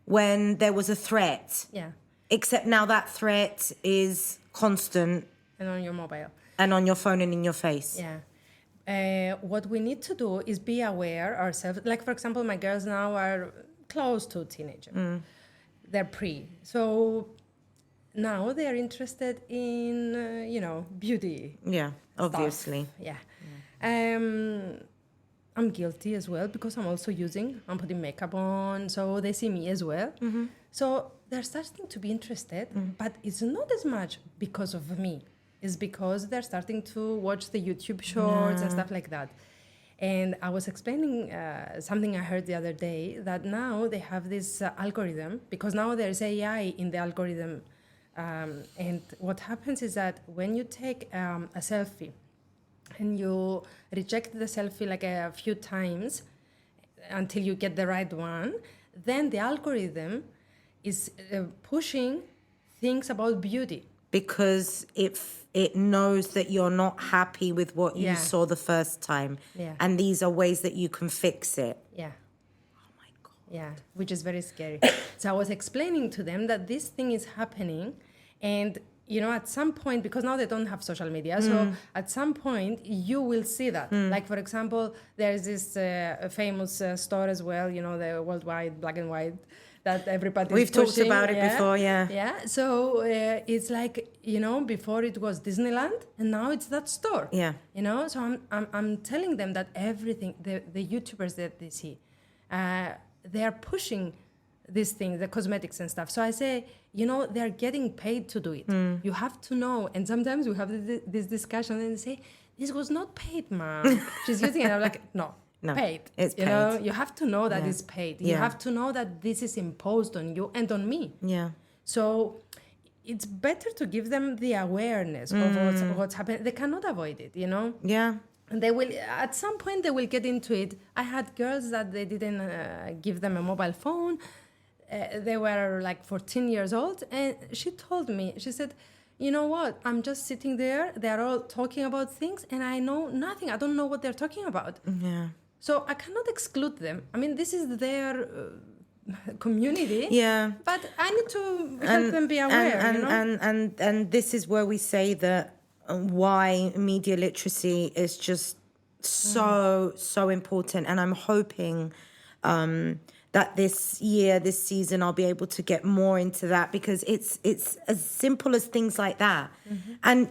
when there was a threat. Yeah. Except now that threat is constant. And on your mobile. And on your phone and in your face. Yeah. What we need to do is be aware ourselves. Like, for example, my girls now are close to teenager. They're pre. So now they're interested in, beauty. Yeah, obviously. Stuff. Yeah. I'm guilty as well, because I'm putting makeup on, so they see me as well. So they're starting to be interested, but it's not as much because of me. It's because they're starting to watch the YouTube shorts and stuff like that. And I was explaining something I heard the other day, that now they have this algorithm, because now there's AI in the algorithm. And what happens is that when you take a selfie and you reject the selfie like a few times until you get the right one, then the algorithm is pushing things about beauty. Because it knows that you're not happy with what you saw the first time. Yeah. And these are ways that you can fix it. Yeah. Oh my God. Yeah, which is very scary. So I was explaining to them that this thing is happening, and at some point, because now they don't have social media, so at some point you will see that. Like, for example, there's this famous store as well, the worldwide black and white, that everybody We've talked about it before, yeah. Yeah, so it's like, before it was Disneyland, and now it's that store. Yeah. So I'm telling them that everything, the YouTubers that they see, they are pushing these things, the cosmetics and stuff. So I say, they're getting paid to do it. You have to know. And sometimes we have this discussion and they say, this was not paid, Mom. She's using it. I'm like, no, paid. It's paid. You have to know that it's paid. You have to know that this is imposed on you and on me. Yeah. So it's better to give them the awareness of what's happening. They cannot avoid it, Yeah. And they will, at some point, they will get into it. I had girls that they didn't give them a mobile phone. They were like 14 years old. And she told me, she said, you know what? I'm just sitting there. They're all talking about things and I know nothing. I don't know what they're talking about. Yeah. So I cannot exclude them. I mean, this is their community. Yeah. But I need to help them be aware, And this is where we say that why media literacy is just so important. And I'm hoping that this season, I'll be able to get more into that, because it's as simple as things like that. And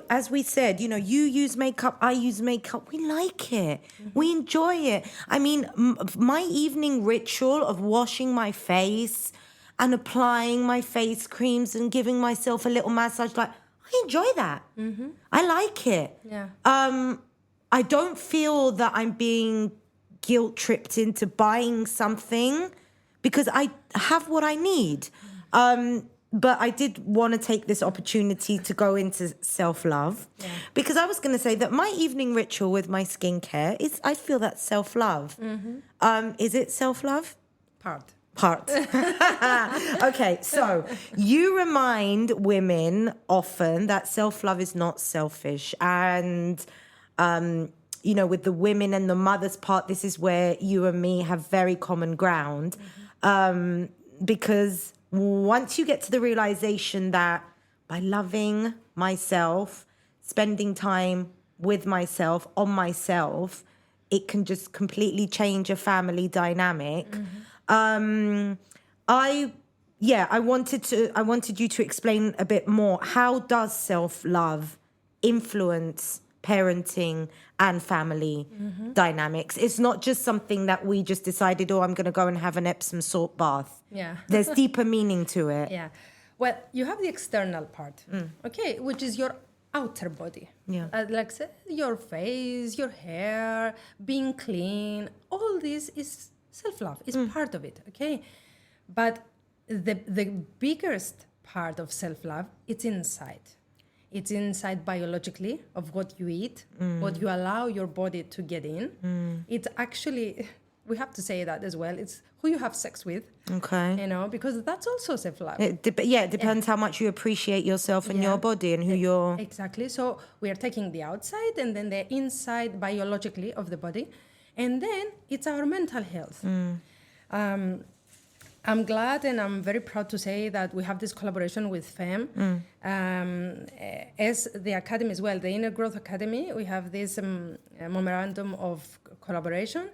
as we said, you use makeup, I use makeup. We like it. We enjoy it. I mean, my evening ritual of washing my face and applying my face creams and giving myself a little massage, like, I enjoy that. I like it. Yeah. I don't feel that I'm being guilt-tripped into buying something, because I have what I need. But I did want to take this opportunity to go into self-love, because I was going to say that my evening ritual with my skincare is, I feel that's self-love. Is it self-love? Part. Okay, so you remind women often that self-love is not selfish. And, with the women and the mothers part, this is where you and me have very common ground. Because once you get to the realization that by loving myself, spending time with myself, on myself, it can just completely change a family dynamic. I wanted you to explain a bit more. How does self-love influence parenting and family dynamics? It's not just something that we just decided, I'm going to go and have an Epsom salt bath. Yeah. There's deeper meaning to it. Yeah. Well, you have the external part, okay, which is your outer body. Yeah. Like say, your face, your hair, being clean, all this is self-love, is part of it, okay? But the biggest part of self-love, it's inside. It's inside biologically, of what you eat, what you allow your body to get in. It's actually, we have to say that as well, it's who you have sex with. Okay. Because that's also self-love. It depends how much you appreciate yourself and your body and who you're... Exactly. So we are taking the outside and then the inside biologically of the body. And then it's our mental health. I'm glad and I'm very proud to say that we have this collaboration with FEM. As the Academy as well, the Inner Growth Academy, we have this memorandum of collaboration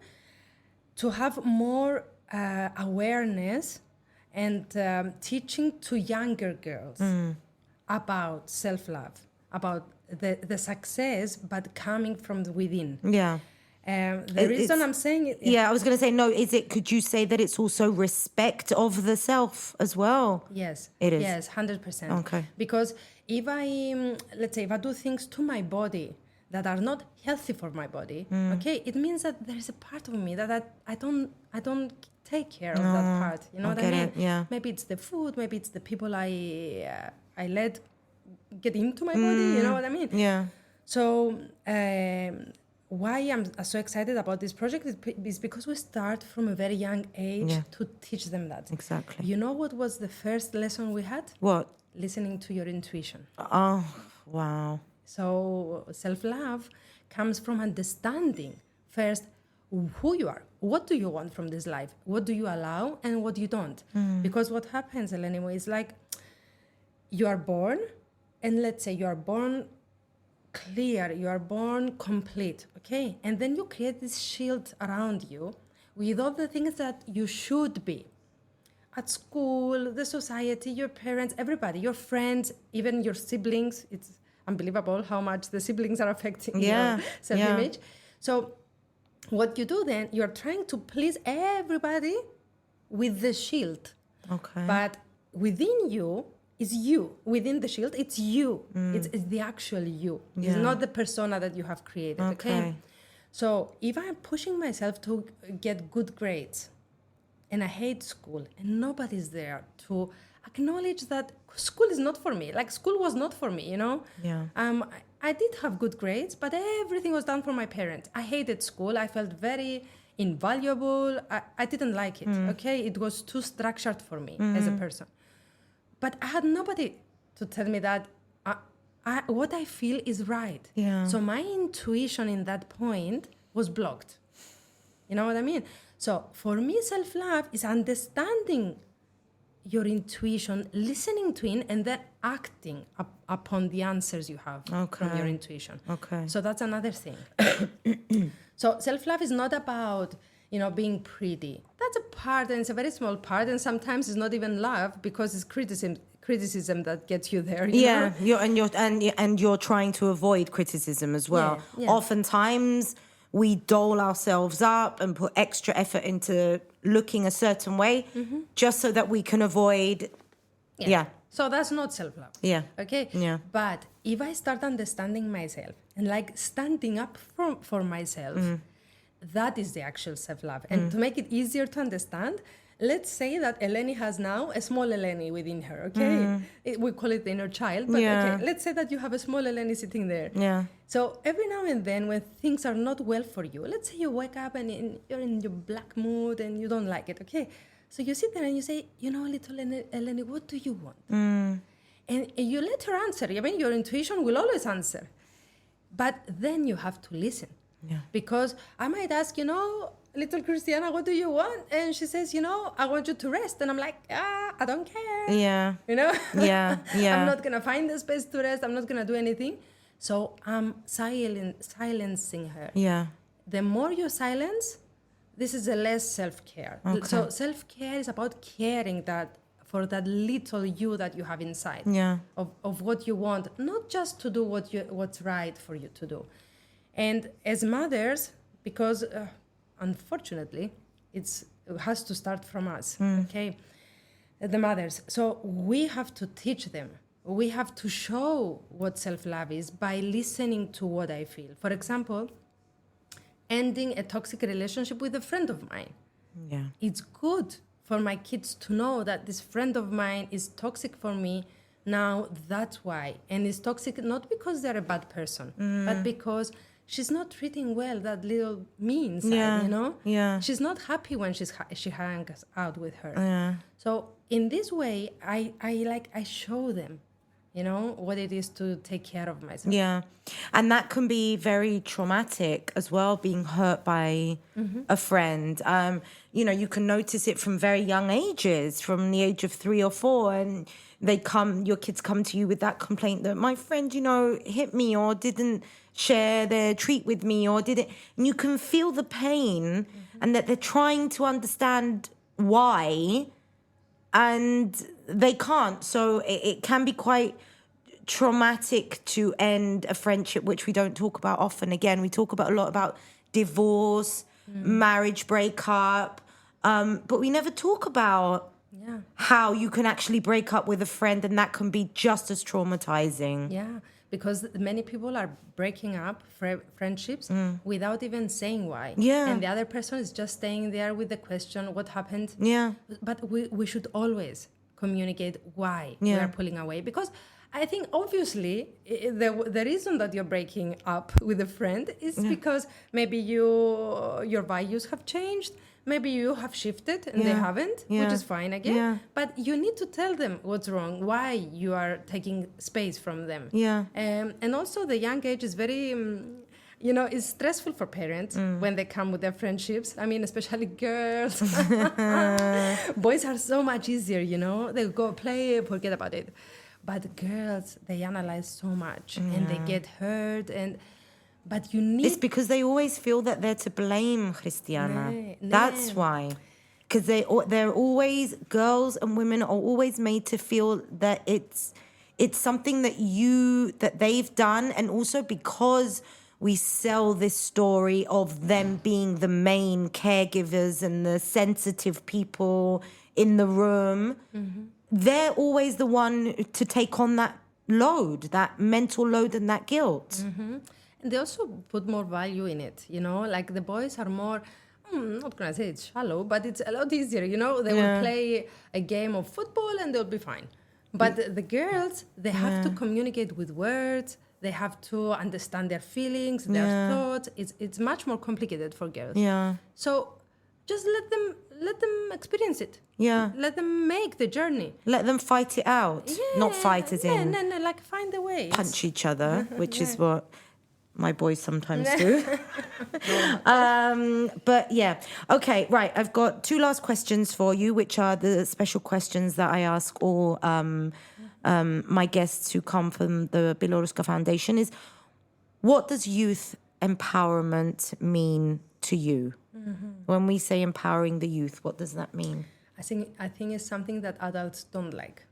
to have more awareness and teaching to younger girls about self-love, about the success, but coming from within. Yeah. The reason I'm saying it... Yeah, I was going to say, could you say that it's also respect of the self as well? Yes. It is? Yes, 100%. Okay. Because if I, let's say, if I do things to my body that are not healthy for my body, okay, it means that there is a part of me that I don't take care of that part. You know what I mean? It, yeah. Maybe it's the food, maybe it's the people I let get into my body. You know what I mean? Yeah. So why I'm so excited about this project is because we start from a very young age to teach them that. Exactly. You know what was the first lesson we had? What? Listening to your intuition. Oh, wow. So self-love comes from understanding first who you are. What do you want from this life? What do you allow and what you don't? Because what happens, Eleni, is like you are born, and let's say you are born clear, you are born complete, okay? And then you create this shield around you with all the things that you should be. At school, the society, your parents, everybody, your friends, even your siblings. It's unbelievable how much the siblings are affecting your self-image. So what you do then, you're trying to please everybody with the shield. Okay. But within you is you. Within the shield, it's you. It's the actual you. It's not the persona that you have created, okay? So if I'm pushing myself to get good grades, and I hate school, and nobody's there to acknowledge that school is not for me. Like, school was not for me, you know? Yeah. I did have good grades, but everything was done for my parents. I hated school. I felt very invaluable. I didn't like it, okay? It was too structured for me as a person. But I had nobody to tell me that what I feel is right. Yeah. So my intuition in that point was blocked. You know what I mean? So for me, self-love is understanding your intuition, listening to it, and then acting upon the answers you have from your intuition. Okay. So that's another thing. So self-love is not about, being pretty. That's a part, and it's a very small part, and sometimes it's not even love because it's criticism that gets you there. You know? You're trying to avoid criticism as well. Yeah. Oftentimes we dole ourselves up and put extra effort into looking a certain way just so that we can avoid. Yeah. So that's not self-love. Yeah. Okay? Yeah. But if I start understanding myself and like standing up for myself, that is the actual self-love. And to make it easier to understand, let's say that Eleni has now a small Eleni within her, okay? We call it the inner child, but okay, let's say that you have a small Eleni sitting there. Yeah. So every now and then when things are not well for you, let's say you wake up and you're in your black mood and you don't like it, okay? So you sit there and you say, little Eleni, what do you want? And you let her answer. I mean, your intuition will always answer. But then you have to listen. Yeah. Because I might ask, little Christiana, what do you want? And she says, I want you to rest. And I'm like, I don't care. Yeah. Yeah. I'm not going to find the space to rest. I'm not going to do anything. So I'm silencing her. Yeah. The more you silence, this is the less self-care. Okay. So self-care is about caring for that little you that you have inside. Yeah. Of what you want, not just to do what's right for you to do. And as mothers, because unfortunately, it has to start from us, okay? The mothers. So we have to teach them. We have to show what self-love is by listening to what I feel. For example, ending a toxic relationship with a friend of mine. Yeah. It's good for my kids to know that this friend of mine is toxic for me. Now that's why. And it's toxic not because they're a bad person, but because she's not treating well that little me inside, Yeah. She's not happy when she hangs out with her. Yeah. So in this way, I show them, what it is to take care of myself. Yeah. And that can be very traumatic as well, being hurt by a friend. You can notice it from very young ages, from the age of 3 or 4, and your kids come to you with that complaint that my friend, hit me or didn't share their treat with me or did it. And you can feel the pain and that they're trying to understand why and they can't. So it can be quite traumatic to end a friendship, which we don't talk about often. Again, we talk a lot about divorce, marriage breakup, but we never talk about how you can actually break up with a friend and that can be just as traumatizing. Yeah, because many people are breaking up friendships without even saying why. Yeah. And the other person is just staying there with the question, what happened? Yeah. But we should always communicate why we Yeah. are pulling away. Because I think obviously the reason that you're breaking up with a friend is because maybe your values have changed. Maybe you have shifted and they haven't, which is fine again. Yeah. But you need to tell them what's wrong, why you are taking space from them. Yeah. And also the young age is very, it's stressful for parents when they come with their friendships. I mean, especially girls. Boys are so much easier, they go play, forget about it. But girls, they analyze so much and they get hurt but you need... It's because they always feel that they're to blame, Christiana. That's why. Because they're always, girls and women are always made to feel that it's something that they've done, and also because we sell this story of them being the main caregivers and the sensitive people in the room, they're always the one to take on that load, that mental load and that guilt. And they also put more value in it, like the boys are more, not gonna say it's shallow, but it's a lot easier, they will play a game of football and they'll be fine. But the girls, they have to communicate with words, they have to understand their feelings, their thoughts. It's much more complicated for girls. Yeah. So just let them experience it. Yeah. Let them make the journey. Let them fight it out. Yeah. Not fight as in No, like find a way. punch each other, which is what my boys sometimes do. But yeah. Okay, right. I've got 2 last questions for you, which are the special questions that I ask all my guests who come from the Biloruska Foundation is, what does youth empowerment mean to you? When we say empowering the youth, what does that mean? I think it's something that adults don't like.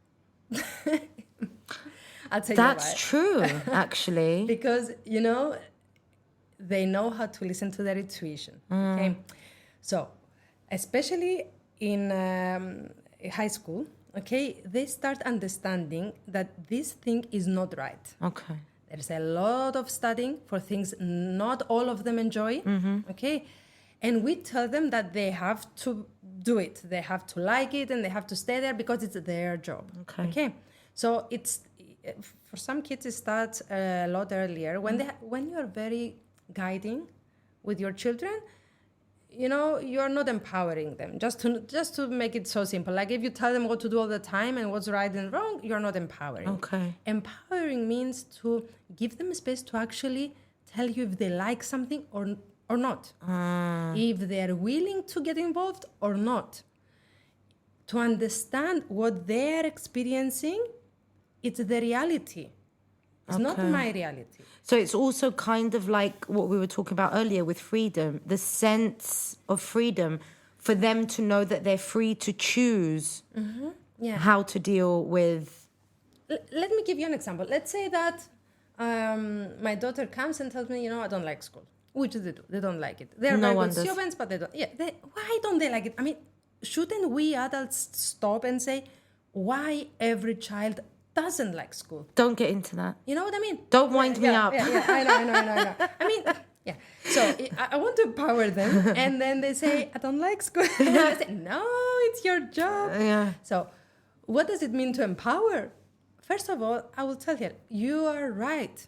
I'll tell That's you why. true, actually. Because, they know how to listen to their intuition. Okay. So, especially in high school, okay, they start understanding that this thing is not right. Okay. There's a lot of studying for things not all of them enjoy. Okay. And we tell them that they have to do it. They have to like it and they have to stay there because it's their job. Okay. So it's, for some kids, it starts a lot earlier. When you are very guiding with your children, you are not empowering them. Just to make it so simple. Like if you tell them what to do all the time and what's right and wrong, you're not empowering. Okay. Empowering means to give them space to actually tell you if they like something or not. If they're willing to get involved or not. To understand what they're experiencing, it's the reality. It's not my reality. So it's also kind of like what we were talking about earlier with freedom, the sense of freedom for them to know that they're free to choose how to deal with. Let me give you an example. Let's say that my daughter comes and tells me, I don't like school. Which they do. They don't like it. They're very good students, but they don't. Yeah. Why don't they like it? I mean, shouldn't we adults stop and say, why every child doesn't like school? Don't get into that. You know what I mean? Don't wind me up. Yeah, I know. I mean, yeah. So I want to empower them, and then they say, I don't like school. And I say, no, it's your job. Yeah. So what does it mean to empower? First of all, I will tell her, you are right.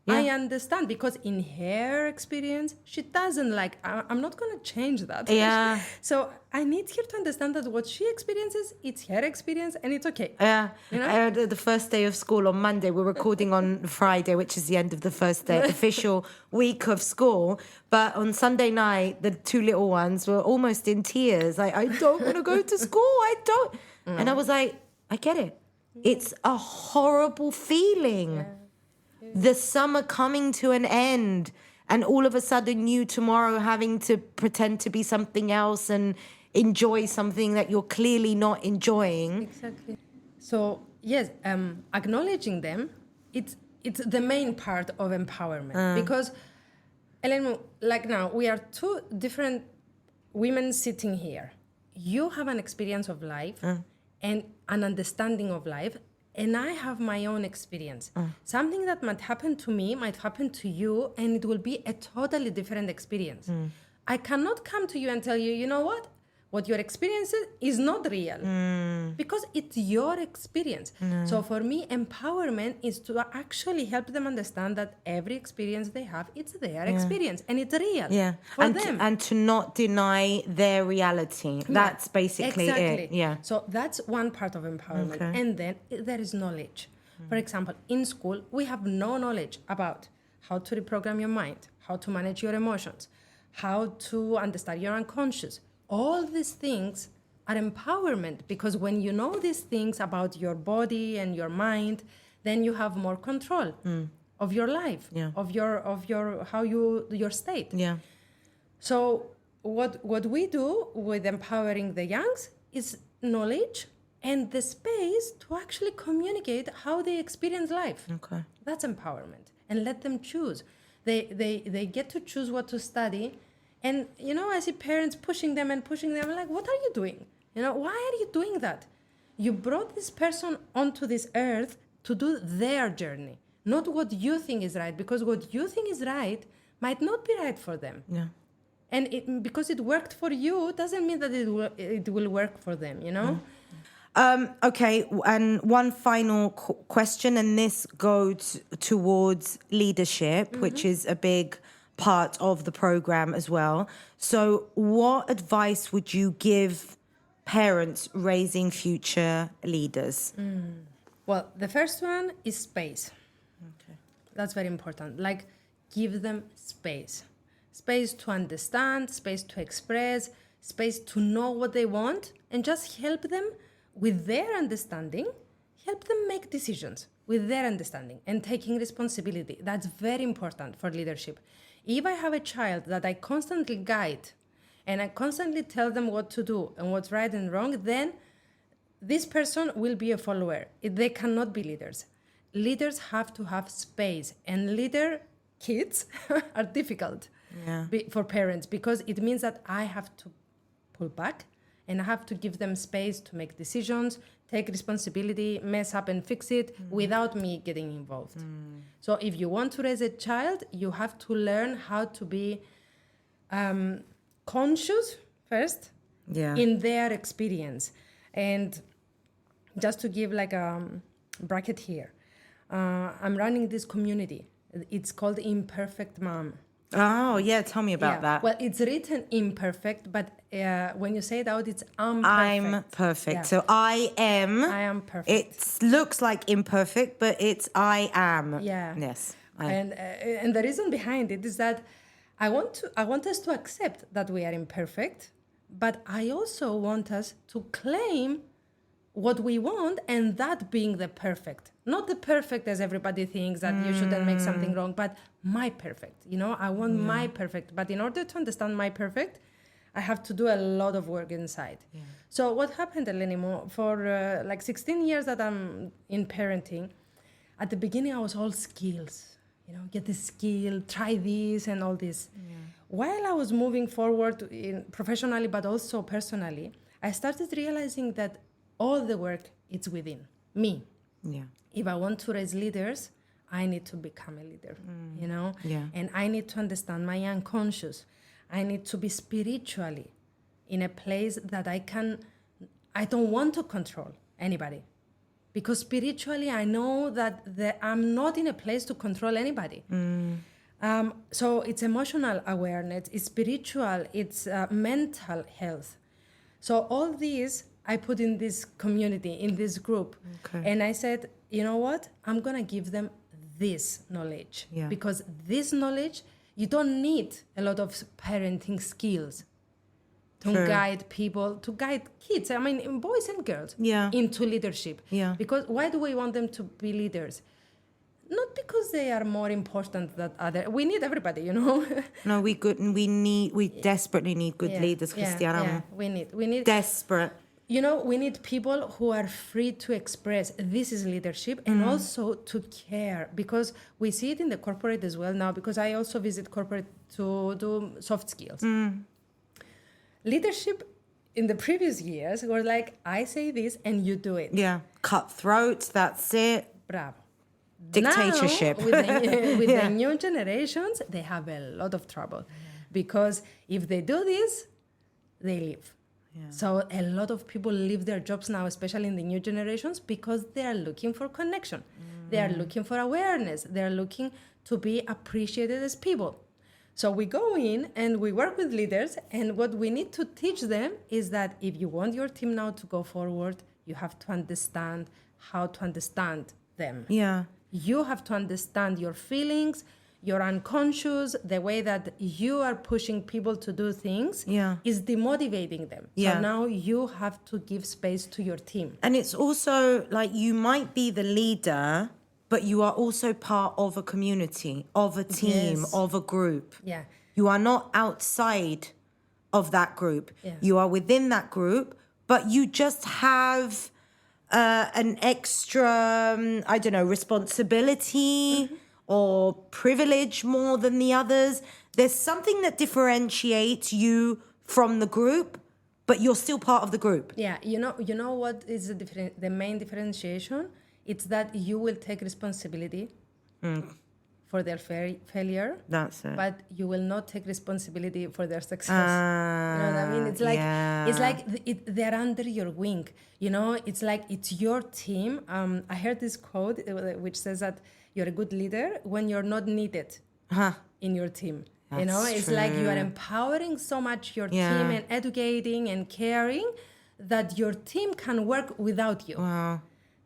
Yeah. I understand, because in her experience, she doesn't like, I'm not going to change that. Yeah. So I need her to understand that what she experiences, it's her experience and it's okay. Yeah. The first day of school on Monday, we're recording on Friday, which is the end of the first day, official week of school. But on Sunday night, the 2 little ones were almost in tears. Like, I don't want to go to school. I don't. And I was like, I get it. It's a horrible feeling. Yeah. The summer coming to an end, and all of a sudden you tomorrow having to pretend to be something else and enjoy something that you're clearly not enjoying. Exactly. So yes, acknowledging them, it's the main part of empowerment, because Elena, like now we are 2 different women sitting here. You have an experience of life and an understanding of life, and I have my own experience. Something that might happen to me might happen to you, and it will be a totally different experience. I cannot come to you and tell you, you know what you're experiencing is not real, because it's your experience. So for me, empowerment is to actually help them understand that every experience they have, it's their experience and it's real for them. And to not deny their reality. That's basically it. Yeah. So that's one part of empowerment. And then there is knowledge. For example, in school, we have no knowledge about how to reprogram your mind, how to manage your emotions, how to understand your unconscious. All these things are empowerment, because when you know these things about your body and your mind, then you have more control of your life, of your state. Yeah. So what we do with empowering the youngs is knowledge and the space to actually communicate how they experience life. Okay. That's empowerment, and let them choose. They get to choose what to study. And, I see parents pushing them. I'm like, what are you doing? Why are you doing that? You brought this person onto this earth to do their journey, not what you think is right, because what you think is right might not be right for them. Yeah. And because it worked for you doesn't mean that it will work for them, Okay, and one final question, and this goes towards leadership, which is a big part of the program as well. So what advice would you give parents raising future leaders? Well, the first one is space. Okay. That's very important. Like, give them space. Space to understand, space to express, space to know what they want, and just help them with their understanding, help them make decisions with their understanding and taking responsibility. That's very important for leadership. If I have a child that I constantly guide and I constantly tell them what to do and what's right and wrong, then this person will be a follower. They cannot be leaders. Leaders have to have space, and leader kids are difficult for parents, because it means that I have to pull back and I have to give them space to make decisions, take responsibility, mess up and fix it without me getting involved. So if you want to raise a child, you have to learn how to be conscious first in their experience. And just to give like a bracket here, I'm running this community. It's called Imperfect Mom. Oh, yeah, tell me about that. Well, it's written imperfect, but when you say it out, it's imperfect. I'm perfect. Yeah. So I am perfect. It looks like imperfect, but it's I am. Yeah. Yes. And the reason behind it is that I want us to accept that we are imperfect, but I also want us to claim what we want, and that being the perfect. Not the perfect as everybody thinks, that you shouldn't make something wrong, but my perfect. I want my perfect. But in order to understand my perfect, I have to do a lot of work inside. Yeah. So what happened, Eleni, for like 16 years that I'm in parenting, at the beginning I was all skills. Get this skill, try this and all this. Yeah. While I was moving forward professionally, but also personally, I started realizing that all the work is within me. Yeah. If I want to raise leaders, I need to become a leader, Yeah. And I need to understand my unconscious. I need to be spiritually in a place that I don't want to control anybody. Because spiritually, I know that I'm not in a place to control anybody. So it's emotional awareness, it's spiritual, it's mental health. So all these I put in this community, in this group. Okay. And I said, you know what? I'm going to give them this knowledge. Yeah. Because this knowledge, you don't need a lot of parenting skills to guide people, to guide kids, boys and girls, into leadership. Yeah. Because why do we want them to be leaders? Not because they are more important than others. We need everybody, No, we desperately need good leaders, Christiana. Yeah, we need desperate. We need people who are free to express. This is leadership, and also to care, because we see it in the corporate as well now, because I also visit corporate to do soft skills. Leadership, in the previous years were like, I say this and you do it. Yeah. Cutthroat, that's it. Bravo. Dictatorship. Now, with the new generations, they have a lot of trouble. Because if they do this, they leave. Yeah. So a lot of people leave their jobs now, especially in the new generations, because they are looking for connection. They are looking for awareness. They are looking to be appreciated as people. So we go in and we work with leaders, and what we need to teach them is that if you want your team now to go forward, you have to understand how to understand them. Yeah. You have to understand your feelings, your unconscious, the way that you are pushing people to do things is demotivating them. Yeah. So now you have to give space to your team. And it's also like you might be the leader, but you are also part of a community, of a team, of a group. Yeah. You are not outside of that group. Yeah. You are within that group, but you just have an extra, responsibility or privilege more than the others. There's something that differentiates you from the group, but you're still part of the group. Yeah, you know what is the main differentiation? It's that you will take responsibility for their failure. That's it. But you will not take responsibility for their success. You know what I mean? It's like they're under your wing. You know, it's like it's your team. I heard this quote which says that you're a good leader when you're not needed in your team. That's you know, it's true. like you are empowering so much your team and educating and caring that your team can work without you. Wow.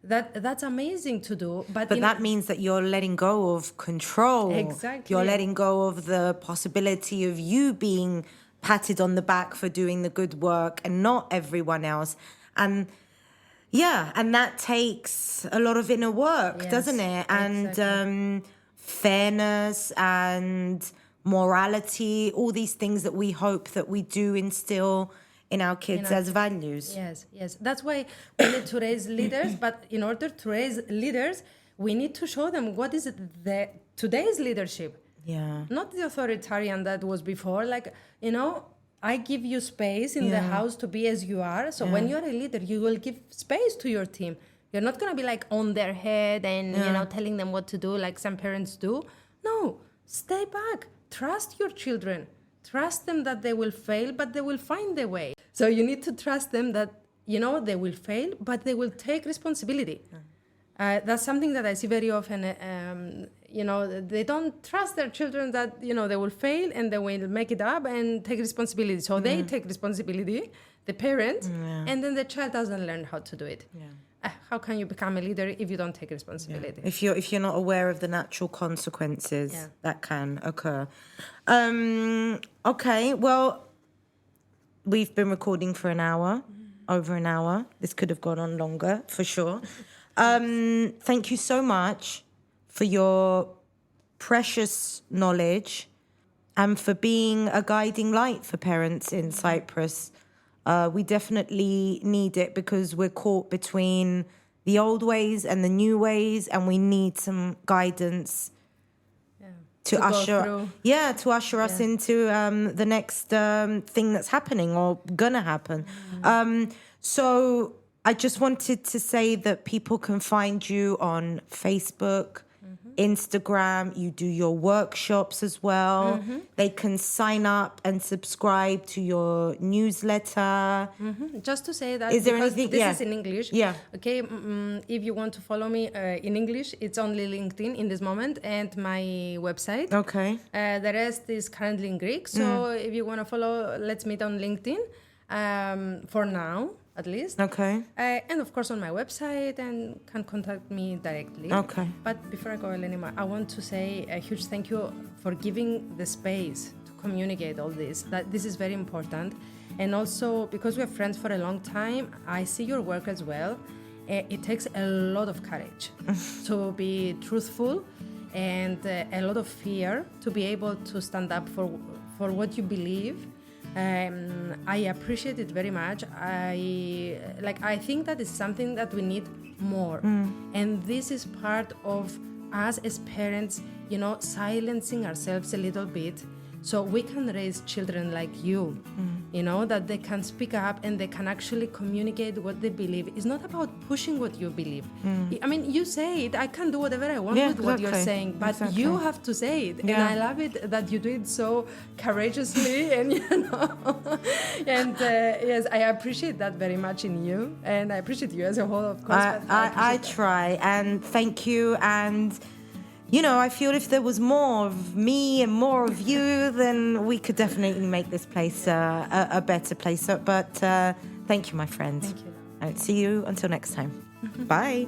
That's amazing to do. But that means that you're letting go of control. Exactly. You're letting go of the possibility of you being patted on the back for doing the good work and not everyone else. And that takes a lot of inner work, doesn't it? Exactly. And fairness and morality, all these things that we hope that we do instill in our kids as values. Yes. That's why we need to raise leaders. But in order to raise leaders, we need to show them what is today's leadership. Yeah. Not the authoritarian that was before. Like, you know, I give you space in the house to be as you are. So when you're a leader, you will give space to your team. You're not going to be like on their head and, telling them what to do like some parents do. No, stay back. Trust your children. Trust them that they will fail, but they will find their way. So you need to trust them that, they will fail, but they will take responsibility. That's something that I see very often. They don't trust their children that, they will fail and they will make it up and take responsibility. So they take responsibility, the parent, and then the child doesn't learn how to do it. Yeah. How can you become a leader if you don't take responsibility? Yeah. If you're not aware of the natural consequences that can occur. Okay, well, we've been recording for over an hour. This could have gone on longer, for sure. Thank you so much for your precious knowledge and for being a guiding light for parents in Cyprus. We definitely need it because we're caught between the old ways and the new ways, and we need some guidance to usher us into the next thing that's happening or gonna happen. So I just wanted to say that people can find you on Facebook, Instagram. You do your workshops as well. They can sign up and subscribe to your newsletter. Just to say that, is there anything? This is in English. Yeah. Okay. If you want to follow me in English, it's only LinkedIn in this moment and my website. Okay. The rest is currently in Greek. So if you want to follow, let's meet on LinkedIn. For now, at least. Okay. And of course on my website, and can contact me directly. Okay. But before I go, Eleni, I want to say a huge thank you for giving the space to communicate all this. That this is very important. And also, because we're friends for a long time, I see your work as well. It takes a lot of courage to be truthful and a lot of fear to be able to stand up for what you believe. I appreciate it very much. I think that is something that we need more. And this is part of us as parents, silencing ourselves a little bit so we can raise children like you that they can speak up and they can actually communicate what they believe. It's not about pushing what you believe. I mean, you say it, I can do whatever I want with what you're saying, but you have to say it. And I love it that you do it so courageously and, and yes, I appreciate that very much in you. And I appreciate you as a whole, of course. I try, and thank you. And I feel if there was more of me and more of you, then we could definitely make this place a better place. But thank you, my friend. Thank you. And see you until next time. Bye.